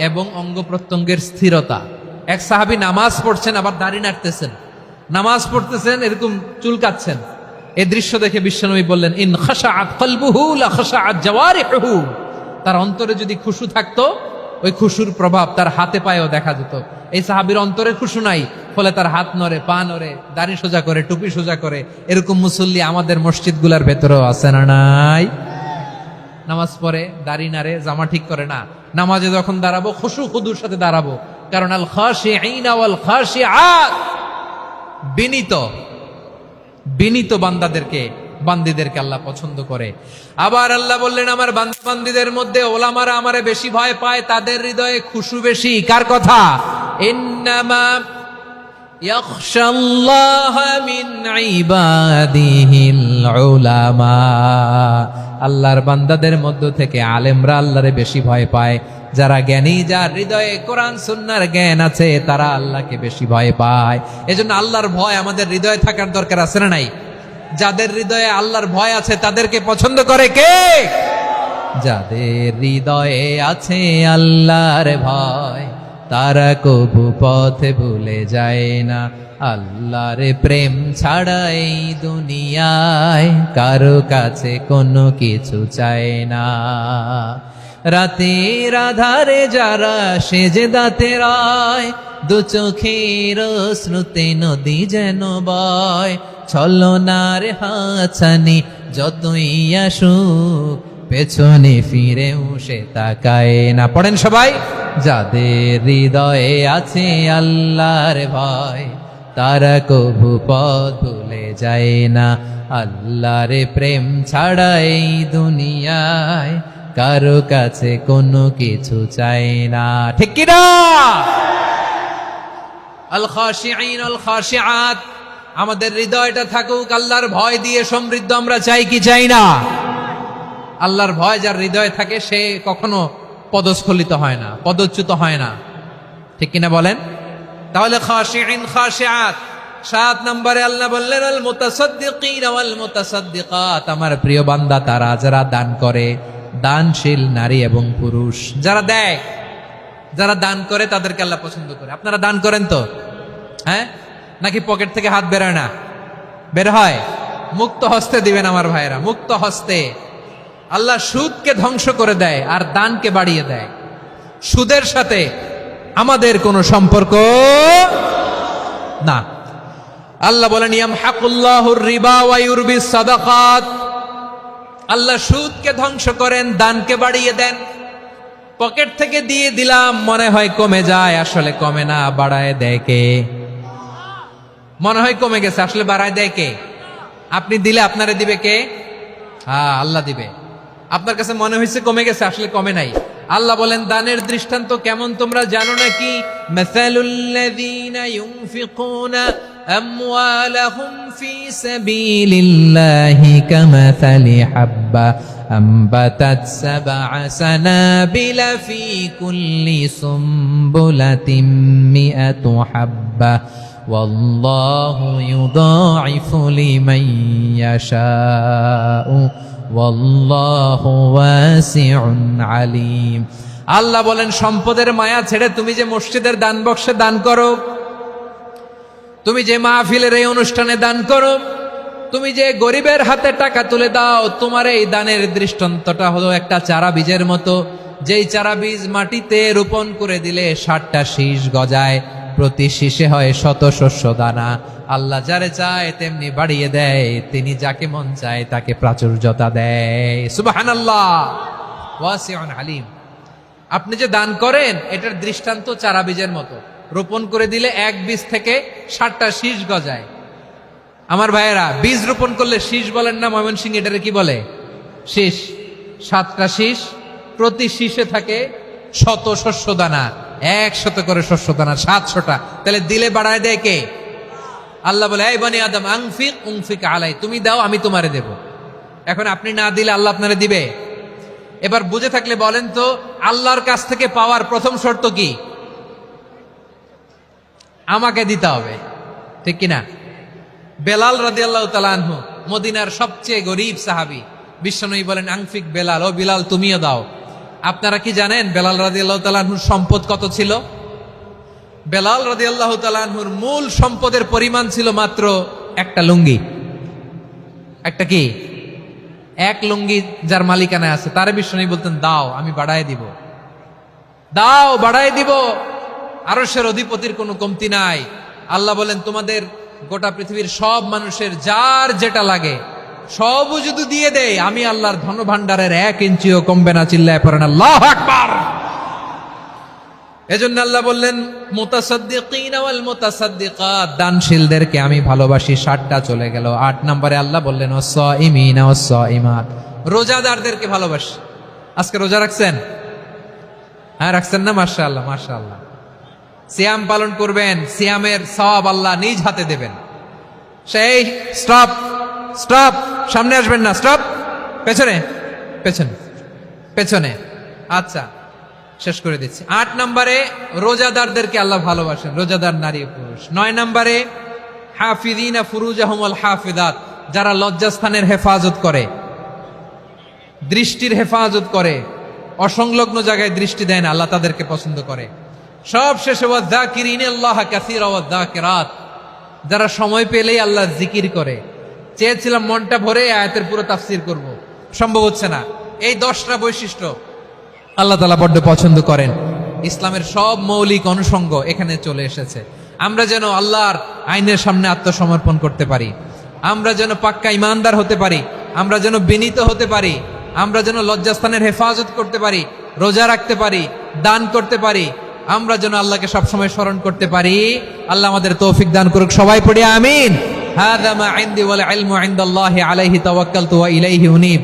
এবং অঙ্গ প্রত্যঙ্গের স্থিরতা। এক সাহাবী নামাজ পড়ছেন আবার দাড়ি নাড়তেছেন, নামাজ পড়তেছেন এরকম চুলকাচ্ছেন। এই দৃশ্য দেখে বিশ্বনবী বললেন, ইন খাশাআত কলবুহু লা খাশাআত জাওয়ারিহুহু। তার অন্তরে যদি খুশু থাকতো, ওই খুশুর প্রভাব তার হাতে পায়েও দেখা যেত। এই সাহাবীর অন্তরে খুশু নাই, ফলে তার হাত নড়ে, পা নড়ে, দাড়ি সোজা করে, টুপি সোজা করে। এরকম মুসল্লি আমাদের মসজিদগুলোর ভেতরেও আছে না নাই? নামাজ পড়ে, দাড়ি নাড়ে, জামা ঠিক করে না। নামাজে যখন দাঁড়াবো খুশু খুদুর সাথে দাঁড়াবো, কারণ আল খাশিঈনা ওয়াল খাশিআত, বিনীত বান্দিদেরকে আল্লাহ পছন্দ করে। আবার আল্লাহ বললেন, আমার বান্দিদের মধ্যে ওলামারা আমারে বেশি ভয় পায়, তাদের হৃদয়ে খুশু বেশি। কার কথা? ইন্নামা ইয়াখশাল্লাহা মিন ইবাদিহিল উলামা। আল্লাহর বান্দাদের মধ্য থেকে আলেমরা আল্লাহরে বেশি ভয় পায়। যারা জ্ঞানী, যার হৃদয়ে কোরআন সুন্নাহর জ্ঞান আছে, তারা আল্লাহকে বেশি ভয় পায়। এজন্য আল্লাহর ভয় আমাদের হৃদয়ে থাকার দরকার আছে না নাই? যাদের হৃদয়ে আল্লাহর ভয় আছে তাদেরকে পছন্দ করে কে? যাদের হৃদয়ে আছে আল্লাহর ভয়, তারা কবু পথে ভুলে যায় না। আল্লাহর প্রেম ছাড়া এই দুনিয়ায় কারো কাছে কোনো কিছু চায় না। রাতের আধারে যারা সেজদাতে রয়, দু চোখের শ্রুতে নদী যেন বয়। ছলনার হাতছানি যতই আসুক, পেছনে ফিরেও সে তাকায় না। পড়েন সবাই। যাদের হৃদয়ে আছে আল্লাহর ভয়, তারা কবু পথ ভুলে যায় না। আল্লাহর প্রেম ছাড়া এই দুনিয়ায় কারো কাছে কোনো কিছু চায় না। ঠিক কি না? আল খাশিঈন আল খাশিআত, আমাদের হৃদয়টা থাকুক আল্লাহর ভয় দিয়ে সমৃদ্ধ। আমরা চাই কি চাই না? আল্লাহর ভয় যার হৃদয়ে থাকে সে কখনো পদস্খলিত হয় না, পদচ্যুত হয় না। ঠিক কিনা বলেন? তাহলে খাশিঈন খাশিআত। 7 নম্বরে আল্লাহ বললেন আল মুতাসাদ্দিকিন ওয়াল মুতাসাদ্দিকাত, আমার প্রিয় বান্দা তারা যারা দান করে, দানশীল নারী এবং পুরুষ যারা দেয়, যারা দান করে তাদেরকে আল্লাহ পছন্দ করে। আপনারা দান করেন তো? হ্যাঁ, নাকি পকেট থেকে হাত বেরোয় না? বের হয়। মুক্ত হস্তে দিবেন আমার ভাইরা, মুক্ত হস্তে। আল্লাহ সুদকে ধ্বংস করে দেয় আর দানকে বাড়িয়ে দেয়। সুদের সাথে আমাদের কোনো সম্পর্ক না। আল্লাহ বলেন ইয়ামহাকুল্লাহুর রিবা ওয়া ইউরবিস সাদাকাত, আল্লাহ সুদকে ধ্বংস করেন, দানকে বাড়িয়ে দেন। পকেট থেকে দিয়ে দিলাম, মনে হয় কমে যায়, আসলে কমে না, বাড়ায় দেয় কে? মনে হয় কমে গেছে, আসলে বাড়ায় দেয় কে? আপনি দিলে আপনারে দিবে কে? হ্যাঁ, আল্লাহ দিবে। আপনার কাছে মনে হয়েছে কমে গেছে, আসলে কমে নাই। আল্লাহ বলেন দানের দৃষ্টান্ত কেমন তোমরা জানো নাকি? মাসালুল্লাযীনা ইউনফিকুনা আমওয়ালাহুম ফি সাবিলিল্লাহি কামাসালি হাব্বা আম্বাতাত সাবআ সানাবিলা ফি কুল্লি সুমবুলাতিন মিআতু হাব্বা ওয়াল্লাহু ইউদাঈফু লিমান ইয়াশাউ ওয়াল্লাহু ওয়াসিউন আলিম। আল্লাহ বলেন সম্পদের মায়া ছেড়ে তুমি যে মসজিদের দান বক্সে দান করো, তুমি যে মাহফিলের এই অনুষ্ঠানে দান করো, তুমি যে গরিবের হাতে টাকা তুলে দাও, তোমার এই দানের দৃষ্টান্তটা হলো একটা চারা বীজের মতো। যেই চারা বীজ মাটিতে রোপণ করে দিলে 60টা শীষ গজায়, প্রতি শীষে হয় শত শস্য দানা। আল্লাহ যারে চায় তেমনি বাড়িয়ে দেয়, তিনি যাকে মন চায় তাকে প্রাচুর্যতা দেয়। সুবহানাল্লাহ, ওয়াসিউন আলিম। আপনি যে দান করেন এটার দৃষ্টান্ত চারা বীজের মতো, রোপণ করে দিলে এক বীজ থেকে 60টা শীষ গজায়। আমার ভাইয়েরা, বীজ রোপণ করলে শীষ বলেন না ময়মনসিংহ, এটারে কি বলে? শীষ। 7টা শীষ, প্রতি শীষে থাকে শত শস্য দানা, 100 করে শস্য দানা, 700টা। তাহলে দিলে বাড়ায় দেয় কে? আল্লাহ বলে এই বনি আদম আনফিক উনফিক আলাই, তুমি দাও আমি তোমারে দেব। এখন আপনি না দিলে আল্লাহ আপনারে দিবে? এবার বুঝে থাকলে বলেন তো, আল্লাহর কাছ থেকে পাওয়ার প্রথম শর্ত কি? আমাকে দিতে হবে, ঠিক কিনা? বেলাল রাদিয়াল্লাহু তাআলা আনহু, মদিনার সবচেয়ে গরীব সাহাবী, বিশ্বনবী বলেন আনফিক বেলাল, ও বিলাল তুমিও দাও। আপনারা কি জানেন বেলাল রাদিয়াল্লাহু তাআলা আনহুর সম্পদ কত ছিল? বেলাল রাদিয়াল্লাহু তাআলা আনহুর মূল সম্পদের পরিমাণ ছিল মাত্র একটা লুঙ্গি। একটা কি? এক লুঙ্গি যার মালিকানায় আছে, তারে বিশ্বনবী বলতেন দাও আমি বাড়ায় দিব, দাও বাড়ায় দিব। আরশের অধিপতির কোনো কমতি নাই। আল্লাহ বলেন তোমাদের গোটা পৃথিবীর সব মানুষের যার যেটা লাগে সবও যদি দিয়ে দেয়, আমি আল্লাহর ধন ভান্ডারের 1 ইঞ্চিও কমবে না। চিল্লায় পড়েন আল্লাহু আকবার। এজন্য আল্লাহ বললেন মুতাসাদ্দিকিনা ওয়াল মুতাসাদ্দিকাত, দানশীলদেরকে আমি ভালোবাসি। 60টা চলে গেল। 8 নম্বরে আল্লাহ বললেন ওয়াসসাইমিনা ওয়াসসাইমাত, রোজাদারদেরকে ভালোবাসি। আজকে রোজা রাখছেন? হ্যাঁ রাখছেন না? মাশাআল্লাহ মাশাআল্লাহ। সিয়াম পালন করবেন, সিয়ামের সওয়াব আল্লাহ নিজ হাতে দেবেন। সেই স্টপ স্টপ, সামনে আসবেন না, স্টপ, পেছনে পেছনে পেছনে। আচ্ছা শেষ করে দিচ্ছি। 8 নম্বরে রোজাদারদেরকে আল্লাহ ভালোবাসেন, রোজাদার নারী ও পুরুষ। 9 নম্বরে হাফিযিনা ফুরুজাহুম ওয়াল হাফিযাত, যারা লজ্জাস্থানের হেফাজত করে, দৃষ্টির হেফাজত করে, অসংলগ্ন জায়গায় দৃষ্টি দেয় না, আল্লাহ তাদেরকে পছন্দ করে। সব শেষে ওয়াযাকিরিনাল্লাহ কাসীরা ওয়াযাকিরাত, যারা সময় পেলেই আল্লাহর জিকির করে। চেয়েছিলাম মনটা ভরে আয়াতের পুরো তাফসীর করব, সম্ভব হচ্ছে না। এই 10টা বৈশিষ্ট্য আল্লাহ তাআলা বড্ড পছন্দ করেন। ইসলামের সব মৌলিক অনুষঙ্গ এখানে চলে এসেছে। আমরা যেন আল্লাহর আইনের সামনে আত্মসমর্পণ করতে পারি, আমরা যেন পাক্কা ইমানদার হতে পারি, আমরা যেন বিনীত হতে পারি, আমরা যেন লজ্জাস্থানের হেফাজত করতে পারি, রোজা রাখতে পারি, দান করতে পারি, আমরা যেন আল্লাহকে সবসময় স্মরণ করতে পারি। আল্লাহ আমাদের তৌফিক দান করুক। সবাই পড়ি আমিন। হাযা মা ইনদি ওয়াল ইলমু ইনদাল্লাহি আলাইহি তাওয়াক্কালতু ওয়া ইলাইহি উনীব।